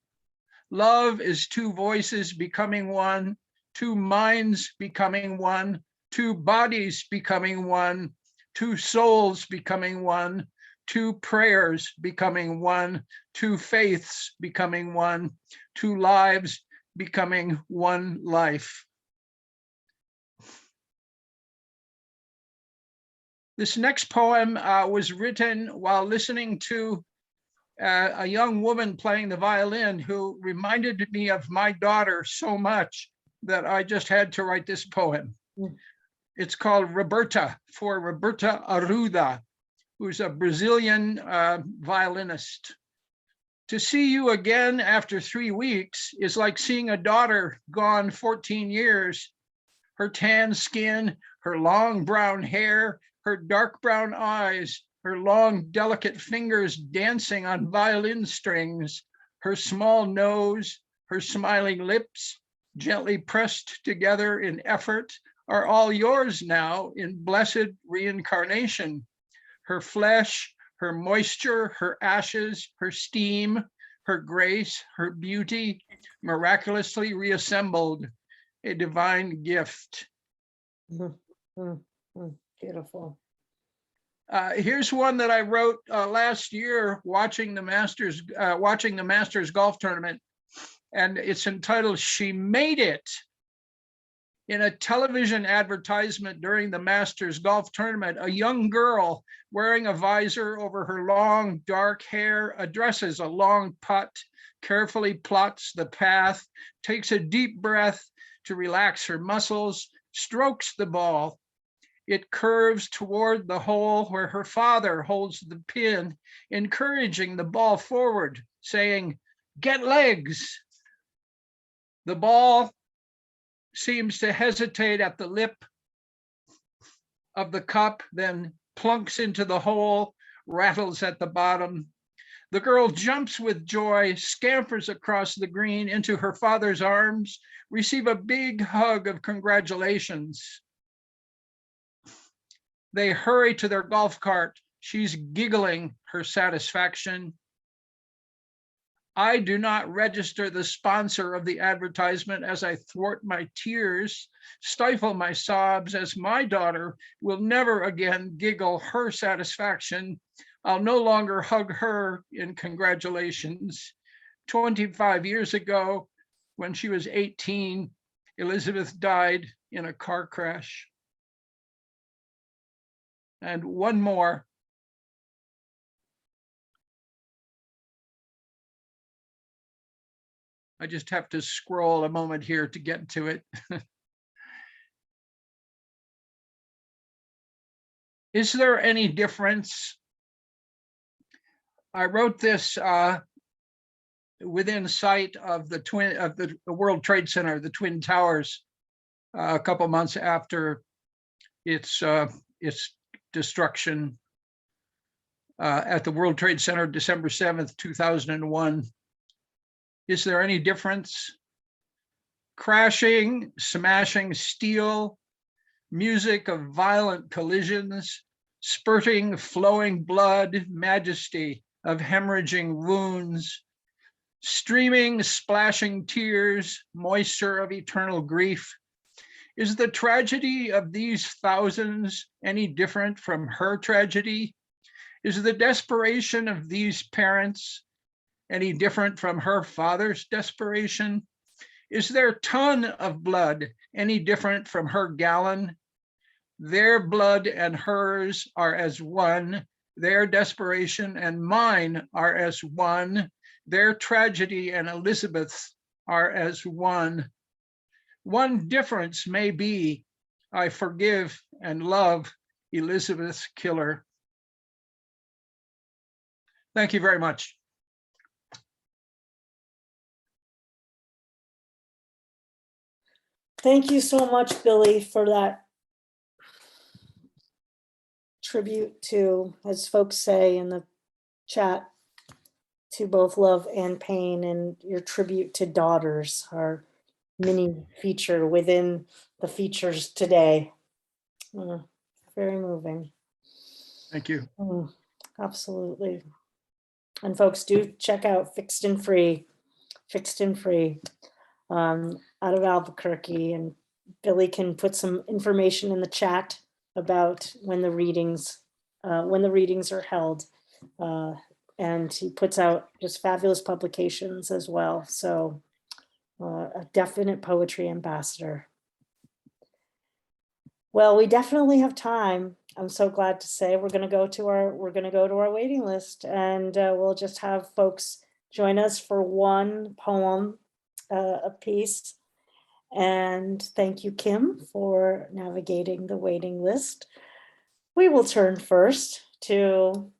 Love is 2 voices becoming one, 2 minds becoming one, 2 bodies becoming one, 2 souls becoming one, 2 prayers becoming one, 2 faiths becoming one, 2 lives becoming one life. This next poem was written while listening to a young woman playing the violin who reminded me of my daughter so much that I just had to write this poem. It's called Roberta, for Roberta Arruda, who's a Brazilian violinist. To see you again after 3 weeks is like seeing a daughter gone 14 years. Her tan skin, her long brown hair, her dark brown eyes, her long, delicate fingers dancing on violin strings, her small nose, her smiling lips, gently pressed together in effort, are all yours now in blessed reincarnation. Her flesh, her moisture, her ashes, her steam, her grace, her beauty, miraculously reassembled, a divine gift. Beautiful. Here's one that I wrote last year watching the Masters golf tournament. and it's entitled She Made It. In a television advertisement during the Masters golf tournament, a young girl wearing a visor over her long dark hair addresses a long putt, carefully plots the path, takes a deep breath to relax her muscles, strokes the ball. It curves toward the hole where her father holds the pin, encouraging the ball forward, saying, "Get legs." The ball seems to hesitate at the lip of the cup, then plunks into the hole, rattles at the bottom. The girl jumps with joy, scampers across the green into her father's arms, receive a big hug of congratulations. They hurry to their golf cart. She's giggling her satisfaction. I do not register the sponsor of the advertisement as I thwart my tears, stifle my sobs as my daughter will never again giggle her satisfaction. I'll no longer hug her in congratulations. 25 years ago, when she was 18, Elizabeth died in a car crash. And one more. I just have to scroll a moment here to get to it. Is there any difference? I wrote this within sight of the World Trade Center, the Twin Towers, a couple months after its destruction at the World Trade Center, December 7th, 2001. Is there any difference? Crashing, smashing steel, music of violent collisions, spurting, flowing blood, majesty of hemorrhaging wounds, streaming, splashing tears, moisture of eternal grief. Is the tragedy of these thousands any different from her tragedy? Is the desperation of these parents any different from her father's desperation? Is their ton of blood any different from her gallon? Their blood and hers are as one. Their desperation and mine are as one. Their tragedy and Elizabeth's are as one. One difference may be, I forgive and love Elizabeth's killer. Thank you very much. Thank you so much, Billy, for that tribute to, as folks say in the chat, to both love and pain, and your tribute to daughters, our mini feature within the features today. Very moving. Thank you. Absolutely. And folks, do check out Fixed and Free out of Albuquerque, and Billy can put some information in the chat about when the readings are held, and he puts out just fabulous publications as well. So a definite poetry ambassador. Well, we definitely have time. I'm so glad to say we're going to go to our waiting list, and we'll just have folks join us for one poem a piece. And thank you, Kim, for navigating the waiting list. We will turn first to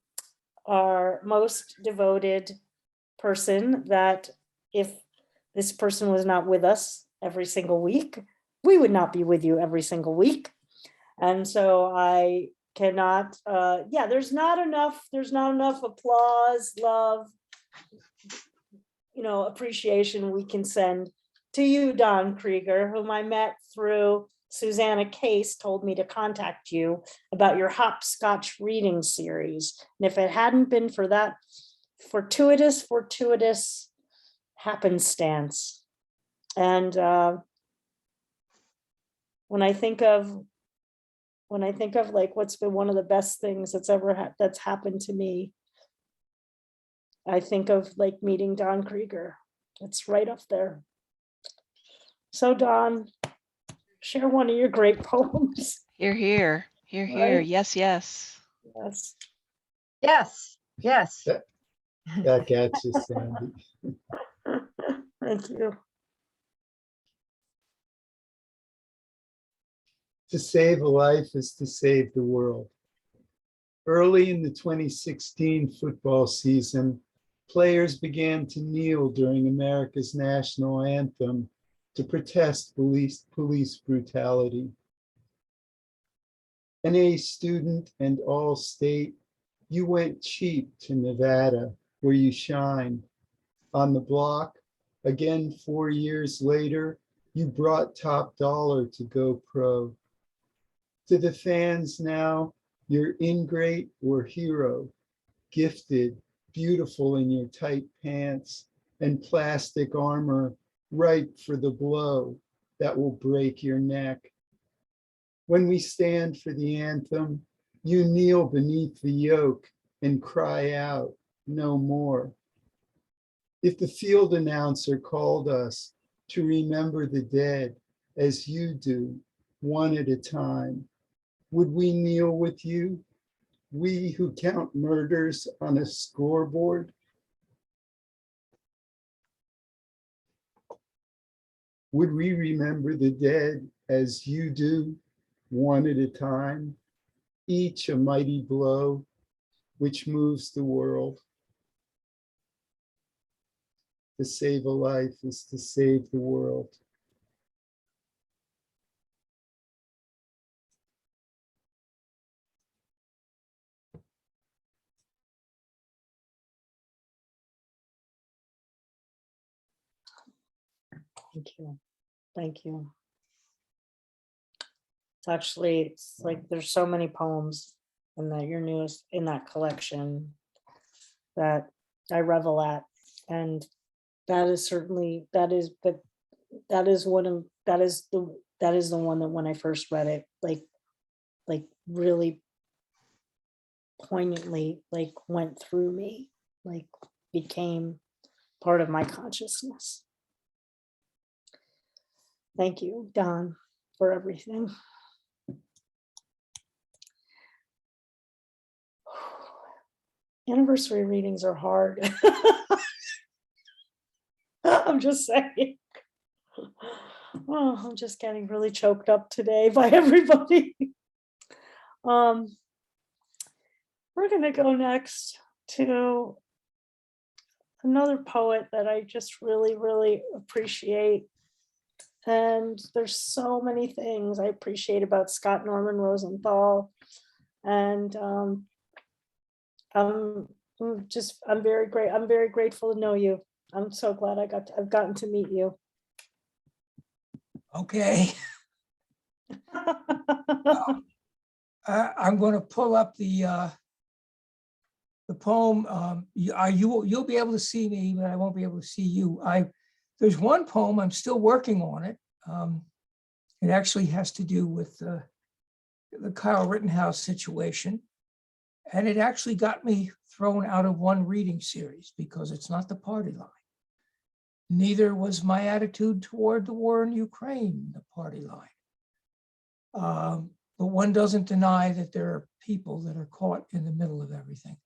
our most devoted person, that if this person was not with us every single week, we would not be with you every single week. And so I cannot, there's not enough applause, love, appreciation we can send to you, Don Krieger, whom I met through Susanna Case, told me to contact you about your hopscotch reading series. And if it hadn't been for that fortuitous happenstance, and when I think of like what's been one of the best things that's happened to me, I think of like meeting Don Krieger. It's right up there. So Don, share one of your great poems. Here, here, here, here. Right? Yes, yes. Yes. Yes, yes. That gets you, Sandy. Thank you. To save a life is to save the world. Early in the 2016 football season, players began to kneel during America's national anthem to protest police brutality. An A student and all state, you went cheap to Nevada, where you shine. On the block, again 4 years later, you brought top dollar to go pro. To the fans now, you're ingrate or hero, gifted, beautiful in your tight pants and plastic armor, ripe for the blow that will break your neck. When we stand for the anthem, you kneel beneath the yoke and cry out, no more. If the field announcer called us to remember the dead as you do, one at a time, would we kneel with you? We who count murders on a scoreboard? Would we remember the dead as you do, one at a time, each a mighty blow which moves the world? To save a life is to save the world. Thank you. Thank you. It's like there's so many poems in that your newest in that collection that I revel at, and that is certainly that is the one that is the one that when I first read it, like really poignantly went through me, became part of my consciousness. Thank you, Don, for everything. Anniversary readings are hard. I'm just saying. Oh, I'm just getting really choked up today by everybody. We're gonna go next to another poet that I just really, really appreciate. And there's so many things I appreciate about Scott Norman Rosenthal. And I'm very grateful to know you. I'm so glad I've gotten to meet you. Okay. I'm going to pull up the poem. You'll be able to see me, but I won't be able to see you. There's one poem, I'm still working on it. It actually has to do with the Kyle Rittenhouse situation. And it actually got me thrown out of one reading series because it's not the party line. Neither was my attitude toward the war in Ukraine the party line. But one doesn't deny that there are people that are caught in the middle of everything.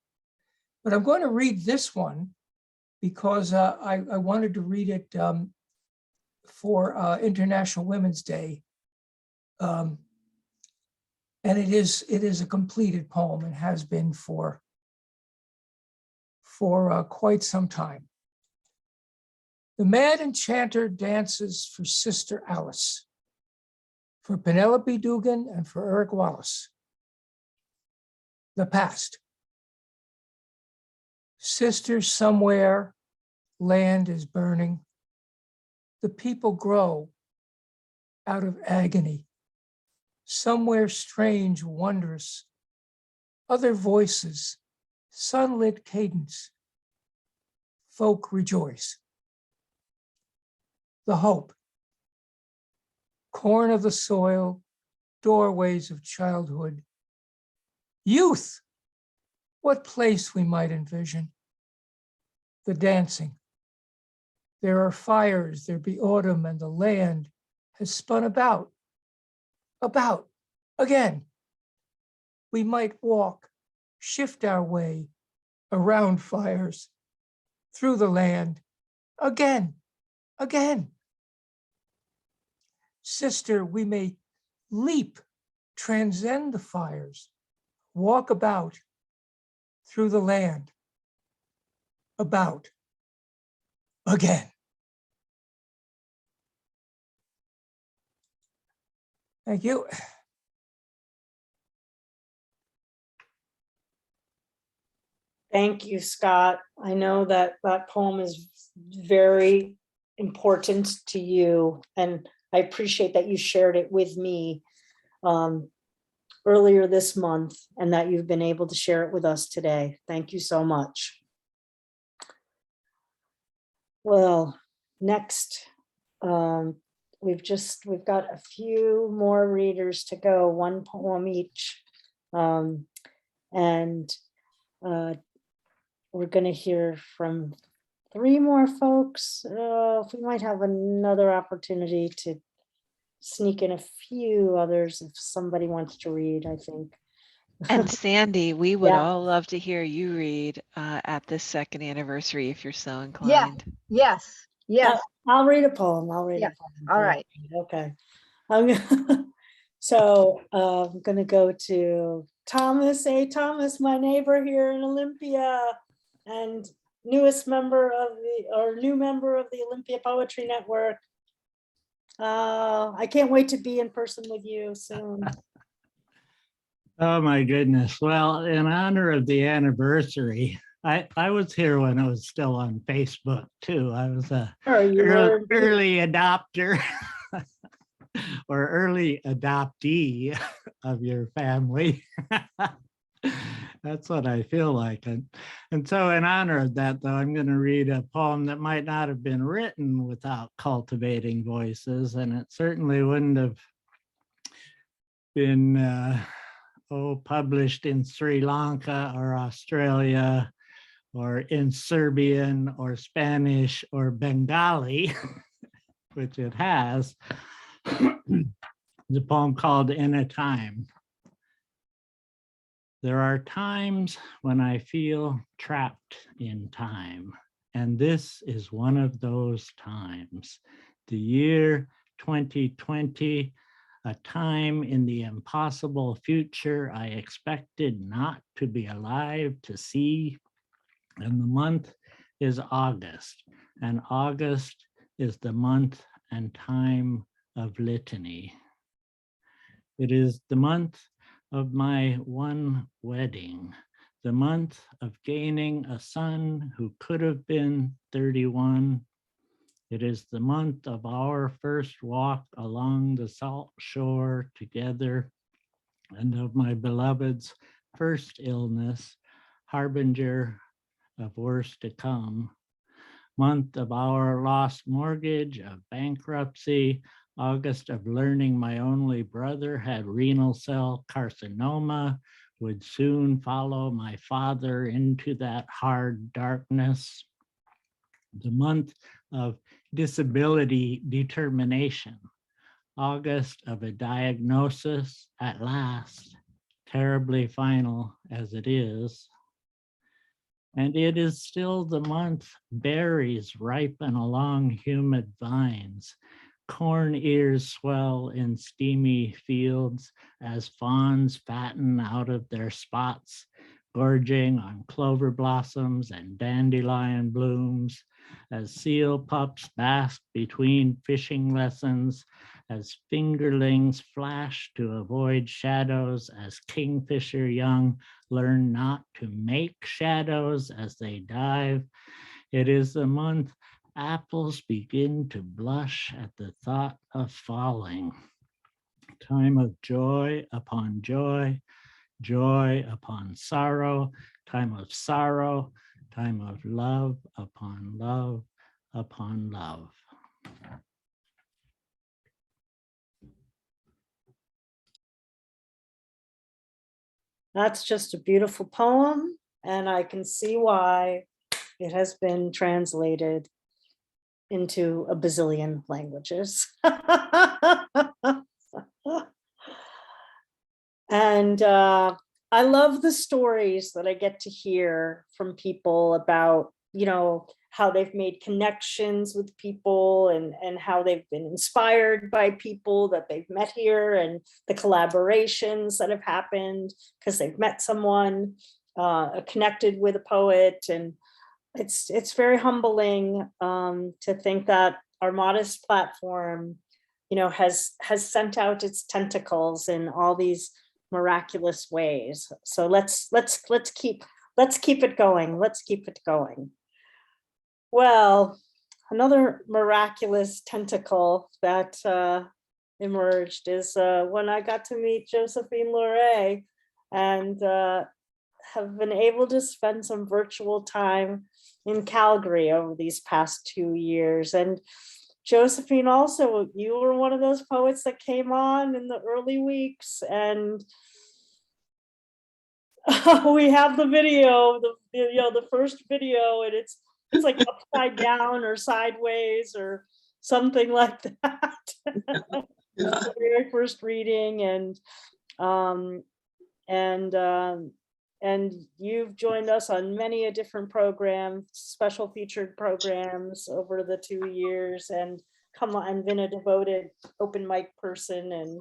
But I'm going to read this one because I wanted to read it for International Women's Day. And it is a completed poem and has been for quite some time. The mad enchanter dances for Sister Alice, for Penelope Dugan and for Eric Wallace. The past. Sisters somewhere, land is burning. The people grow out of agony. Somewhere strange, wondrous, other voices, sunlit cadence, folk rejoice. The hope, corn of the soil, doorways of childhood. Youth, what place we might envision. The dancing, There are fires, there be autumn, and the land has spun about, again. We might walk, shift our way around fires, through the land, again. Sister, we may leap, transcend the fires, walk about through the land, about, again. Thank you. Thank you, Scott. I know that that poem is very important to you, and I appreciate that you shared it with me earlier this month, and that you've been able to share it with us today. Thank you so much. Well, next, we've got a few more readers to go, one poem each, and we're going to hear from 3 more folks. We might have another opportunity to sneak in a few others if somebody wants to read, I think. And Sandy, we would Yeah. all love to hear you read at this 2nd anniversary if you're so Yeah, inclined. yes. I'll read a poem. All Yeah, right. okay. So I'm gonna go to Thomas. Hey, Thomas, my neighbor here in Olympia, and new member of the Olympia Poetry Network. I can't wait to be in person with you soon. Oh my goodness. Well, in honor of the anniversary, I was here when it was still on Facebook too. I was a early adopter or early adoptee of your family. That's what I feel like. And so in honor of that, though, I'm going to read a poem that might not have been written without cultivating voices, and it certainly wouldn't have been published in Sri Lanka or Australia or in Serbian or Spanish or Bengali, which it has. The poem called In a Time. There are times when I feel trapped in time, and this is one of those times. The year 2020, a time in the impossible future I expected not to be alive to see. And the month is August, and August is the month and time of litany. It is the month of my one wedding, the month of gaining a son who could have been 31. It is the month of our first walk along the salt shore together, and of my beloved's first illness, harbinger of worse to come. Month of our lost mortgage, of bankruptcy, August of learning my only brother had renal cell carcinoma, would soon follow my father into that hard darkness. The month of disability determination, August of a diagnosis at last, terribly final as it is. And it is still the month berries ripen along humid vines, corn ears swell in steamy fields as fawns fatten out of their spots, gorging on clover blossoms and dandelion blooms, as seal pups bask between fishing lessons, as fingerlings flash to avoid shadows, as kingfisher young learn not to make shadows as they dive. It is the month apples begin to blush at the thought of falling. Time of joy upon joy, joy upon sorrow, time of sorrow, time of love upon love upon love. That's just a beautiful poem, and I can see why it has been translated. into a bazillion languages. And I love the stories that I get to hear from people about, you know, how they've made connections with people and how they've been inspired by people that they've met here, and the collaborations that have happened because they've met someone, connected with a poet. And it's very humbling to think that our modest platform, you know, has sent out its tentacles in all these miraculous ways. So let's keep it going. Let's keep it going. Well, another miraculous tentacle that emerged is when I got to meet Josephine Loray, and have been able to spend some virtual time in Calgary over these past 2 years. And Josephine, also, you were one of those poets that came on in the early weeks, and we have the video, the first video, and it's like upside down or sideways or something like that. It's the very first reading, and you've joined us on many a different program, special featured programs over the 2 years, and come on, and been a devoted open mic person. And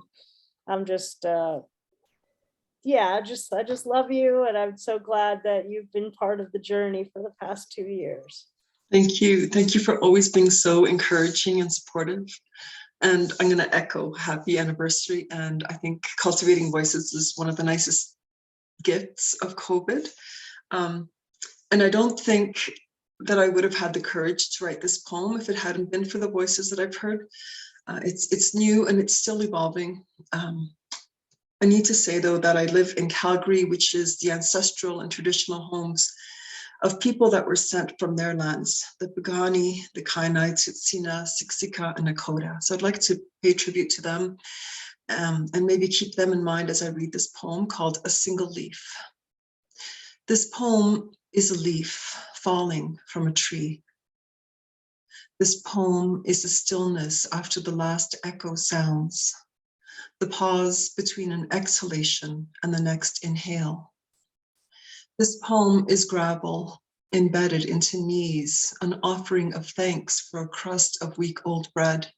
I'm just, I just love you, and I'm so glad that you've been part of the journey for the past 2 years. Thank you. Thank you for always being so encouraging and supportive. And I'm going to echo happy anniversary. And I think Cultivating Voices is one of the nicest gifts of COVID. And I don't think that I would have had the courage to write this poem if it hadn't been for the voices that I've heard. It's new and it's still evolving. I need to say, though, that I live in Calgary, which is the ancestral and traditional homes of people that were sent from their lands, the Piikani, the Kainai, Tsuut'ina, Siksika, and Nakota. So I'd like to pay tribute to them and maybe keep them in mind as I read this poem called A Single Leaf. This poem is a leaf falling from a tree. This poem is the stillness after the last echo sounds, the pause between an exhalation and the next inhale. This poem is gravel embedded into knees, an offering of thanks for a crust of week-old bread.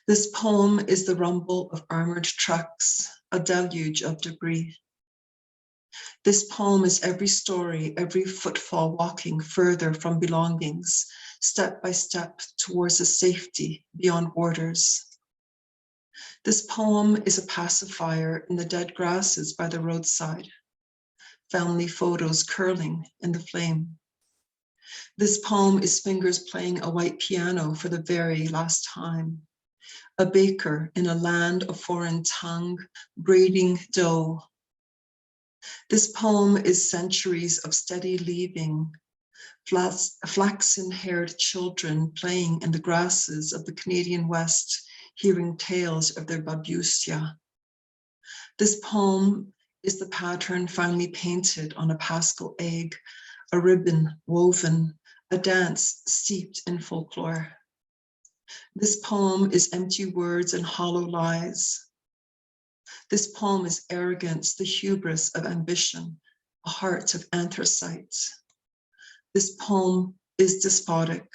This poem is the rumble of armored trucks, a deluge of debris. This poem is every story, every footfall walking further from belongings, step by step towards a safety beyond borders. This poem is a pacifier in the dead grasses by the roadside, family photos curling in the flame. This poem is fingers playing a white piano for the very last time, a baker in a land of foreign tongue, braiding dough. This poem is centuries of steady leaving, flaxen-haired children playing in the grasses of the Canadian West, hearing tales of their babushka. This poem is the pattern finally painted on a Pascal egg, a ribbon woven, a dance steeped in folklore. This poem is empty words and hollow lies. This poem is arrogance, the hubris of ambition, a heart of anthracite. This poem is despotic,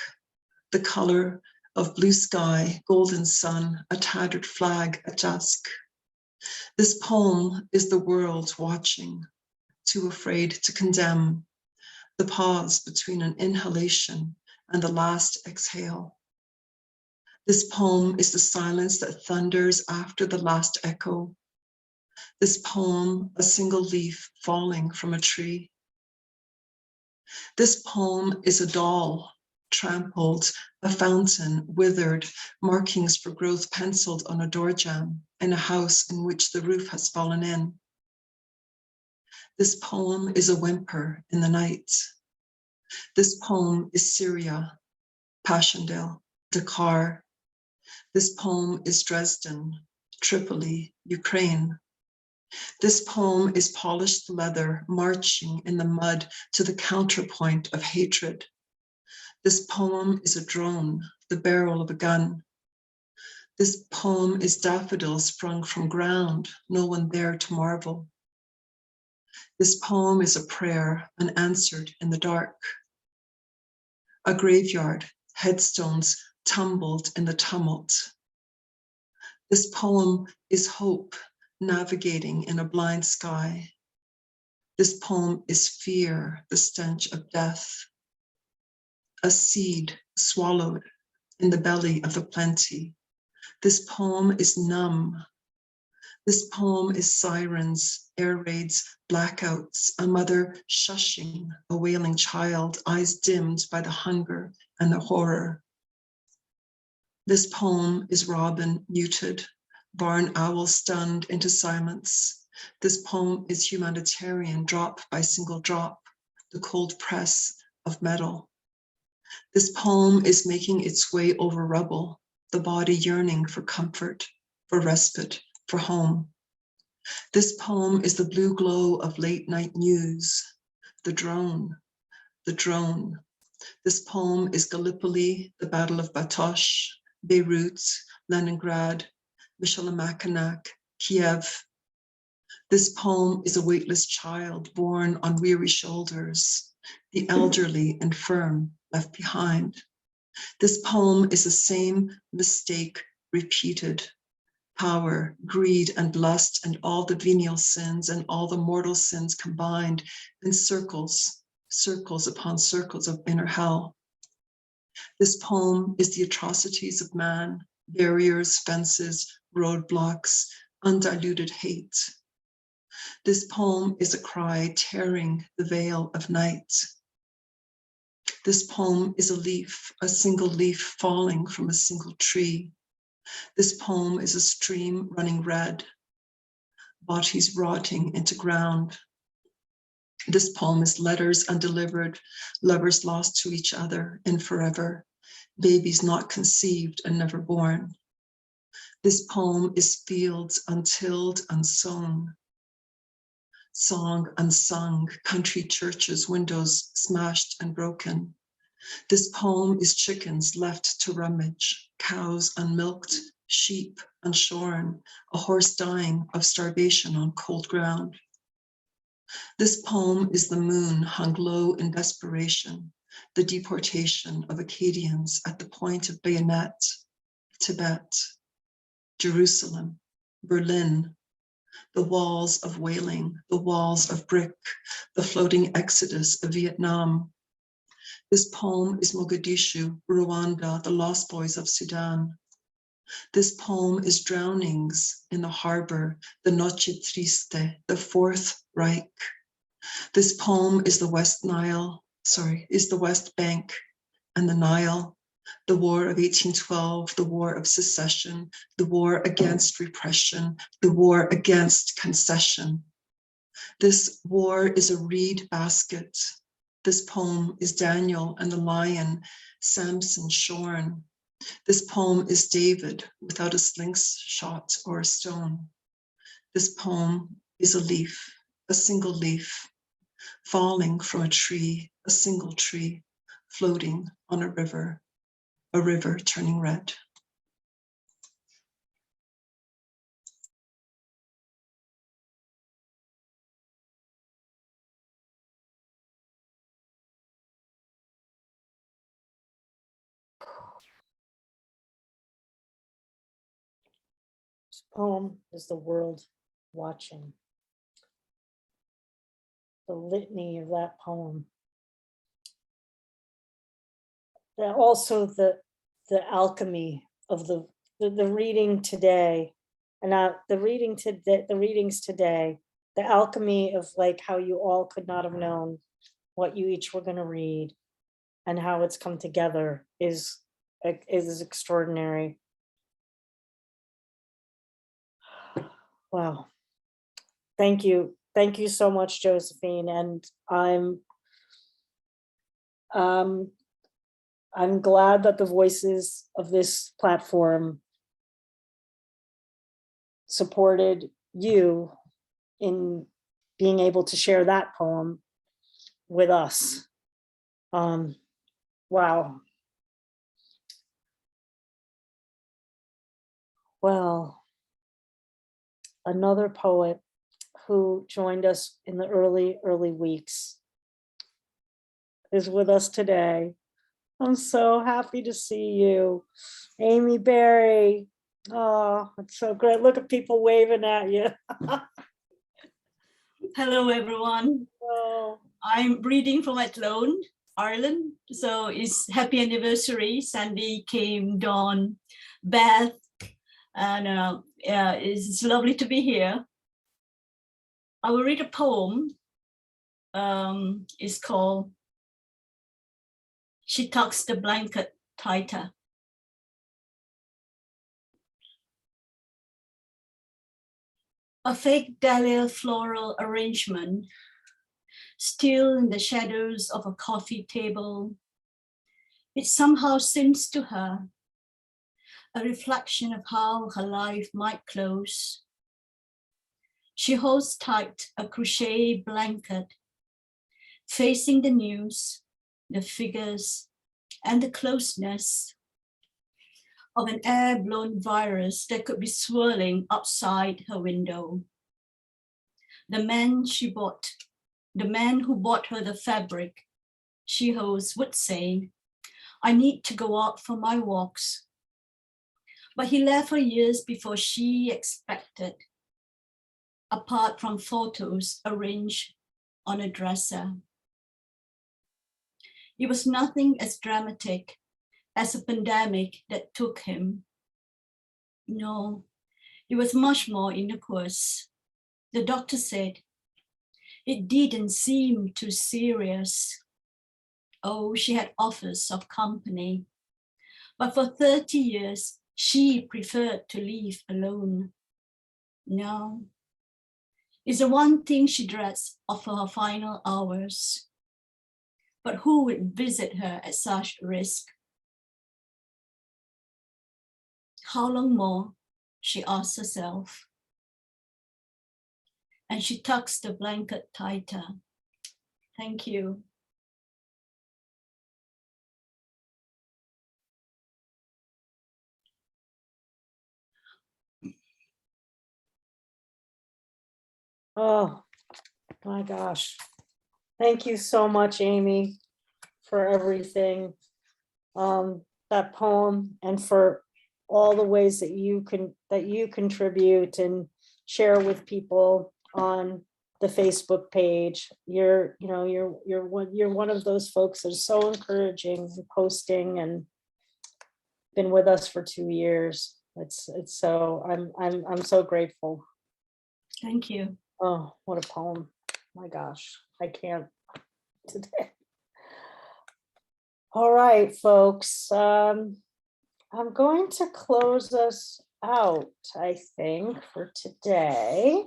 the color of blue sky, golden sun, a tattered flag at dusk. This poem is the world watching, too afraid to condemn, the pause between an inhalation and the last exhale. This poem is the silence that thunders after the last echo. This poem, a single leaf falling from a tree. This poem is a doll, trampled, a fountain, withered, markings for growth penciled on a door jamb in a house in which the roof has fallen in. This poem is a whimper in the night. This poem is Syria, Passchendaele, Dakar. This poem is Dresden, Tripoli, Ukraine. This poem is polished leather marching in the mud to the counterpoint of hatred. This poem is a drone the barrel of a gun. This poem is daffodils sprung from ground, no one there to marvel. This poem is a prayer unanswered in the dark. A graveyard, headstones tumbled in the tumult. This poem is hope navigating in a blind sky. This poem is fear, the stench of death. A seed swallowed in the belly of the plenty. This poem is numb. This poem is sirens, air raids, blackouts, a mother shushing a wailing child, eyes dimmed by the hunger and the horror. This poem is robin muted, barn owl stunned into silence. This poem is humanitarian, drop by single drop, the cold press of metal. This poem is making its way over rubble, the body yearning for comfort, for respite, for home. This poem is the blue glow of late night news, the drone, the drone. This poem is Gallipoli, the Battle of Batoche, Beirut, Leningrad, Michilimackinac, Kiev. This poem is a weightless child born on weary shoulders, the elderly, infirm, left behind. This poem is the same mistake repeated. Power, greed, and lust, and all the venial sins and all the mortal sins combined in circles, circles upon circles of inner hell. This poem is the atrocities of man, barriers, fences, roadblocks, undiluted hate. This poem is a cry tearing the veil of night. This poem is a leaf, a single leaf falling from a single tree. This poem is a stream running red, bodies rotting into ground. This poem is letters undelivered, lovers lost to each other in forever, babies not conceived and never born. This poem is fields untilled, unsown, song unsung, country churches, windows smashed and broken. This poem is chickens left to rummage, cows unmilked, sheep unshorn, a horse dying of starvation on cold ground. This poem is the moon hung low in desperation, the deportation of Acadians at the point of bayonet, Tibet, Jerusalem, Berlin, the walls of wailing, the walls of brick, the floating exodus of Vietnam. This poem is Mogadishu, Rwanda, the lost boys of Sudan. This poem is drownings in the harbor, the Noche Triste, the Fourth Reich. This poem is the West Bank and the Nile, the War of 1812, the War of Secession, the war against repression, the war against concession. This war is a reed basket. This poem is Daniel and the lion, Samson shorn. This poem is David without a slingshot or a stone. This poem is a leaf, a single leaf, falling from a tree, a single tree, floating on a river turning red. This poem is the world watching. The litany of that poem. Also the alchemy of the reading today, and the readings today, the alchemy of like how you all could not have known what you each were going to read, and how it's come together is extraordinary. Wow. Thank you so much, Josephine, and I'm glad that the voices of this platform supported you in being able to share that poem with us. Wow. Well, another poet who joined us in the early weeks is with us today. I'm so happy to see you. Amy Berry. Oh, it's so great. Look at people waving at you. Hello, everyone. Oh. I'm reading from Athlone, Ireland. So it's happy anniversary. Sandy came, Dawn, Beth, and it's lovely to be here. I will read a poem. It's called She Tucks the Blanket Tighter. A fake dahlia floral arrangement, still in the shadows of a coffee table. It somehow seems to her a reflection of how her life might close. She holds tight a crochet blanket, facing the news, the figures, and the closeness of an air-blown virus that could be swirling outside her window. The man who bought her the fabric she holds would say, "I need to go out for my walks." But he left her years before she expected, apart from photos arranged on a dresser. It was nothing as dramatic as a pandemic that took him. No, it was much more innocuous. The doctor said it didn't seem too serious. Oh, she had offers of company, but for 30 years, she preferred to live alone. No, it's the one thing she dreads of her final hours. But who would visit her at such risk? How long more? She asks herself. And she tucks the blanket tighter. Thank you. Oh my gosh. Thank you so much, Amy, for everything. That poem, and for all the ways that you contribute and share with people on the Facebook page. You're one of those folks that is so encouraging and posting, and been with us for 2 years. It's so I'm so grateful. Thank you. Oh, what a poem. My gosh, I can't today. All right, folks. I'm going to close us out, I think, for today.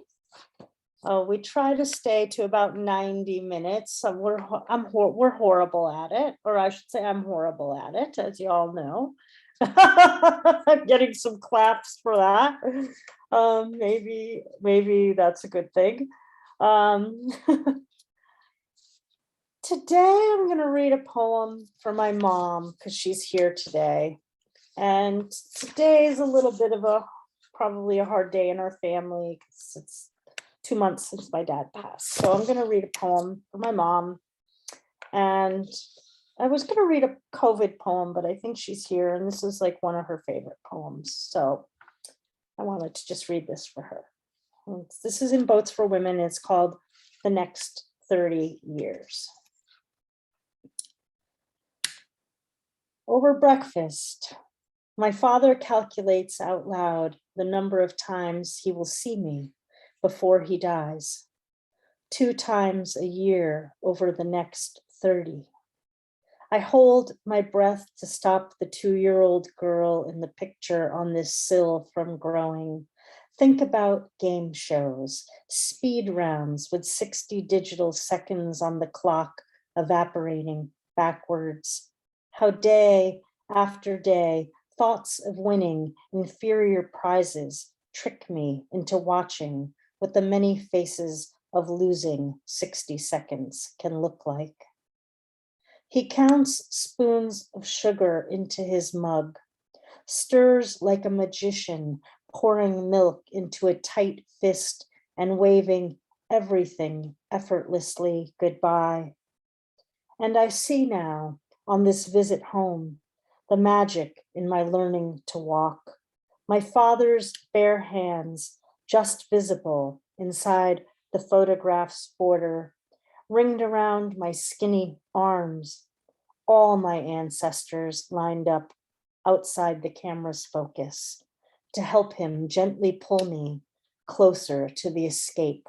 We try to stay to about 90 minutes. We're horrible at it, or I should say I'm horrible at it, as you all know. I'm getting some claps for that. Maybe that's a good thing. Today I'm going to read a poem for my mom because she's here today. And today is a little bit of probably a hard day in our family because it's 2 months since my dad passed. So I'm going to read a poem for my mom. And I was going to read a COVID poem, but I think she's here, and this is like one of her favorite poems. So I wanted to just read this for her. This is in Boats for Women. It's called The Next 30 Years. Over breakfast, my father calculates out loud the number of times he will see me before he dies. 2 times a year over the next 30. I hold my breath to stop the 2-year-old girl in the picture on this sill from growing. Think about game shows, speed rounds with 60 digital seconds on the clock evaporating backwards. How day after day, thoughts of winning inferior prizes trick me into watching what the many faces of losing 60 seconds can look like. He counts spoons of sugar into his mug, stirs like a magician, pouring milk into a tight fist and waving everything effortlessly goodbye. And I see now, on this visit home, the magic in my learning to walk. My father's bare hands just visible inside the photograph's border, ringed around my skinny arms, all my ancestors lined up outside the camera's focus to help him gently pull me closer to the escape.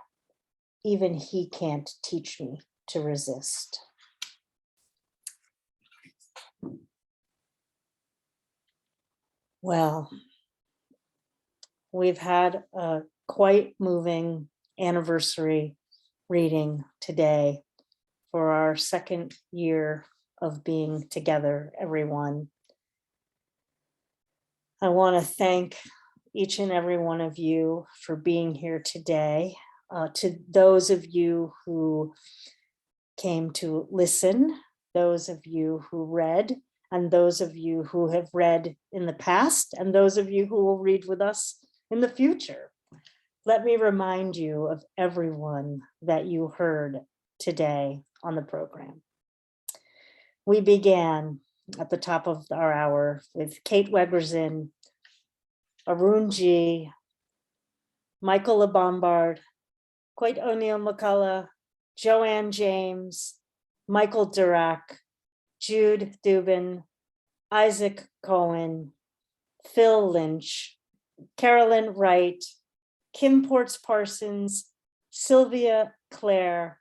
Even he can't teach me to resist. Well, we've had a quite moving anniversary reading today for our second year of being together, everyone. I want to thank each and every one of you for being here today. To those of you who came to listen, those of you who read, and those of you who have read in the past, and those of you who will read with us in the future. Let me remind you of everyone that you heard today on the program. We began at the top of our hour with Cait Wegrzyn, Arun Jee, McCullagh Bombarda, Cait O'Neill McCullagh, Joanne James, Michael Durack, Jude Dubin, Isaac Cohen, Phil Lynch, Carolyne Wright, Kim Ports Parsons, Sylvia Clare,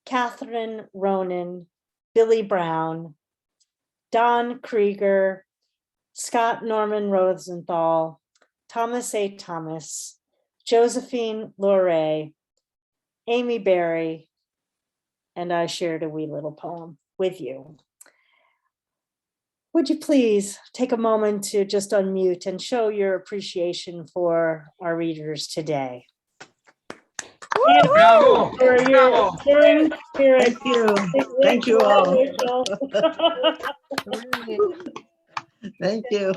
Catherine Ronan, Billy Brown, Don Krieger, Scott Norman Rosenthal, Thomas A. Thomas, Josephine Loray, Amy Berry, and I shared a wee little poem with you. Would you please take a moment to just unmute and show your appreciation for our readers today? Bravo. For your stirring spirit. Thank you. Thank you all. Thank you.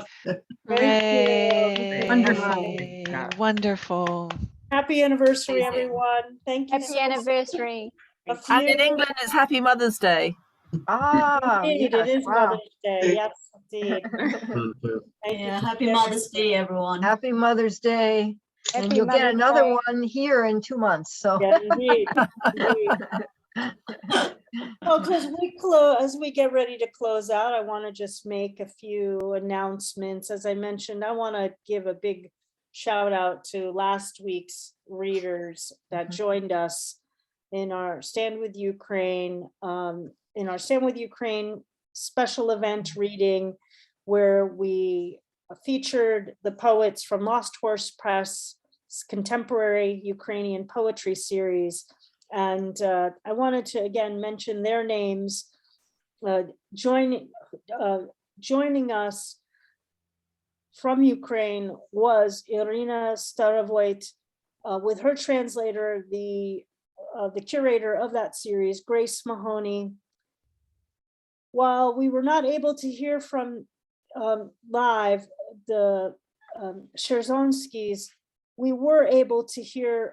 Hooray. Wonderful. Wonderful. Happy anniversary, everyone. Thank you. Happy anniversary. And in England, it's Happy Mother's Day. Indeed, yes, it is wow. Mother's Day. Yes, indeed. Thank Yeah, you. happy Mother's Day, everyone. Happy Mother's Day. And Happy you'll get Mother's another Day. one here in 2 months, so. Yeah, indeed. Well, as we get ready to close out, I want to just make a few announcements. As I mentioned, I want to give a big shout out to last week's readers that joined us in our Stand With Ukraine, special event reading, where we featured the poets from Lost Horse Press contemporary Ukrainian poetry series. And I wanted to again mention their names. Joining us from Ukraine was Irina Starovoit, with her translator, the curator of that series, Grace Mahoney. While we were not able to hear from live the Sherzonskys, we were able to hear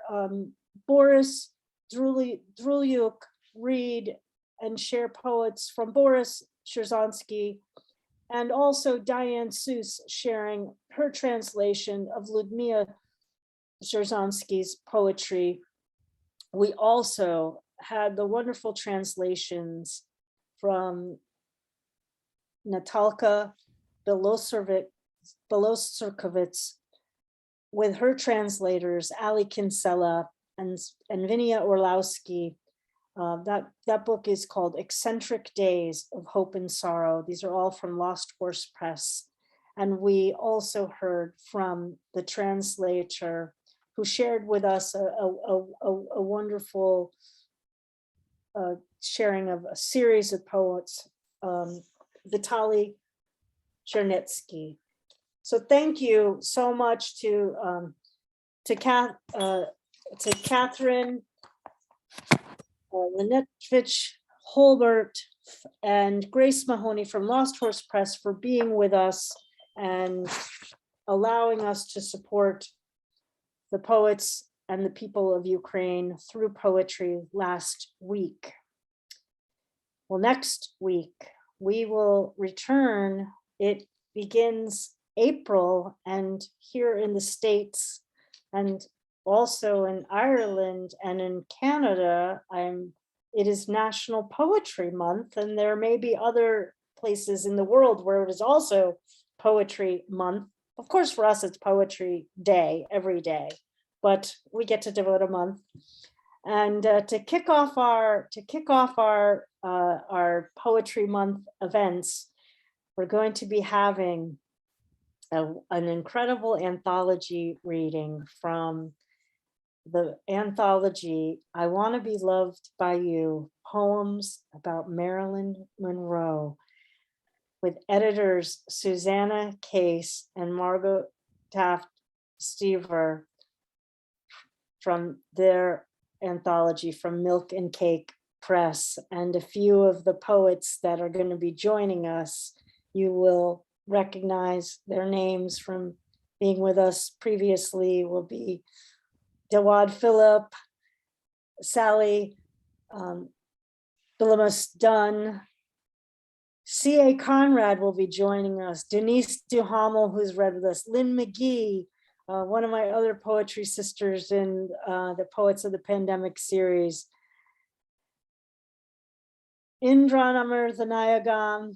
Boris Drulyuk read and share poets from Boris Sherzonsky, and also Diane Seuss sharing her translation of Ludmila Sherzonsky's poetry. We also had the wonderful translations from Natalka Belosirkovits with her translators, Ali Kinsella and Vinia Orlowski. That book is called Eccentric Days of Hope and Sorrow. These are all from Lost Horse Press. And we also heard from the translator who shared with us a wonderful sharing of a series of poets, Vitaly Chernetsky. So thank you so much to Catherine Linetvich Holbert and Grace Mahoney from Lost Horse Press for being with us and allowing us to support the poets and the people of Ukraine through poetry last week. Well, next week we will return. It begins April, and here in the States and also in Ireland and in Canada, it is National Poetry Month, and there may be other places in the world where it is also Poetry Month. Of course, for us, it's Poetry Day every day, but we get to devote a month. And to kick off our Poetry Month events, we're going to be having an incredible anthology reading from the anthology, I Want to Be Loved by You, Poems About Marilyn Monroe, with editors Susanna Case and Margot Taft Stever from their anthology from Milk and Cake Press. And a few of the poets that are going to be joining us, you will recognize their names from being with us previously, will be Dawad Phillip, Sally Bilimus Dunn, C.A. Conrad will be joining us, Denise Duhamel, who's read with us, Lynn McGee, one of my other poetry sisters in the Poets of the Pandemic series, Indran Amirthanayagam,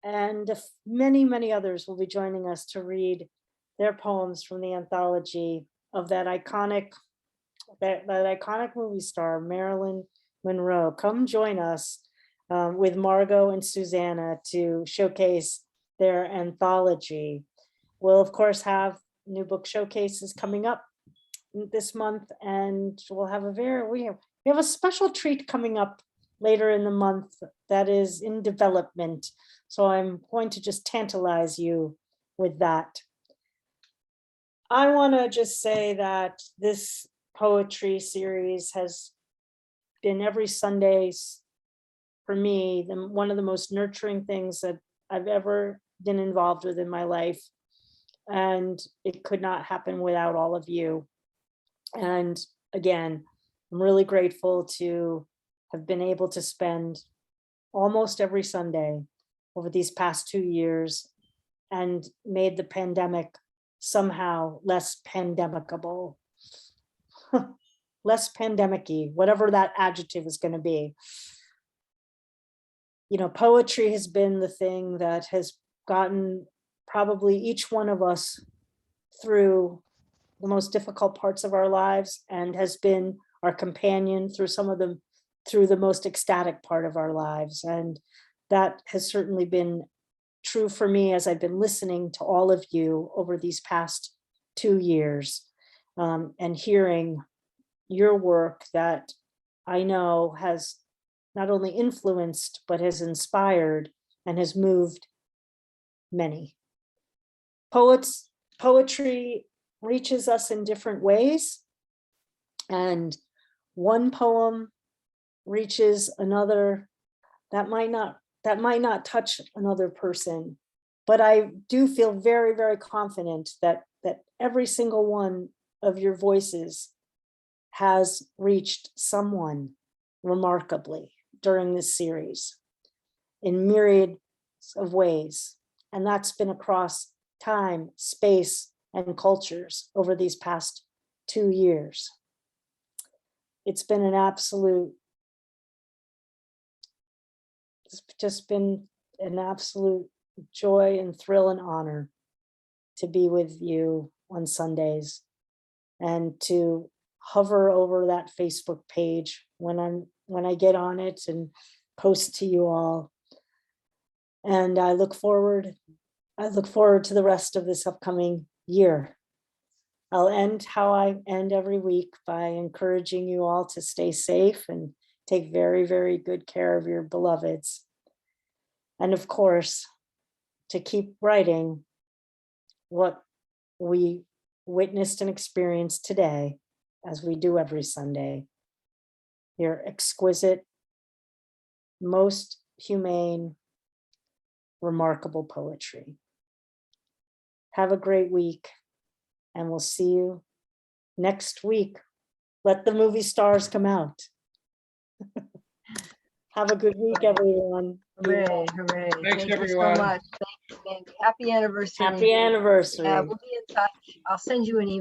and many, many others will be joining us to read their poems from the anthology of that iconic movie star, Marilyn Monroe. Come join us with Margot and Susanna to showcase their anthology. We'll of course have new book showcases coming up this month, and we'll have we have a special treat coming up later in the month that is in development. So I'm going to just tantalize you with that. I want to just say that this poetry series has been every Sunday for me, one of the most nurturing things that I've ever been involved with in my life. And it could not happen without all of you. And again, I'm really grateful to have been able to spend almost every Sunday over these past 2 years and made the pandemic somehow less pandemicable, less pandemic-y, whatever that adjective is going to be. You know, poetry has been the thing that has gotten probably each one of us through the most difficult parts of our lives, and has been our companion through through the most ecstatic part of our lives. And that has certainly been true for me as I've been listening to all of you over these past 2 years, and hearing your work that I know has not only influenced, but has inspired and has moved many. Poetry reaches us in different ways, and one poem reaches another that might not touch another person, but I do feel very, very confident that every single one of your voices has reached someone remarkably during this series in myriad of ways. And that's been across time, space, and cultures over these past 2 years. It's been it's just been an absolute joy and thrill and honor to be with you on Sundays and to hover over that Facebook page when I get on it and post to you all. And I look forward to the rest of this upcoming year. I'll end how I end every week by encouraging you all to stay safe and take very, very good care of your beloveds. And of course, to keep writing what we witnessed and experienced today, as we do every Sunday. Your exquisite, most humane, remarkable poetry. Have a great week. And we'll see you next week. Let the movie stars come out. Have a good week, everyone. Hooray, hooray. Thanks, Thank you everyone. so much. Thank you, Sandy. Happy anniversary. Happy anniversary. We'll be in touch. I'll send you an email.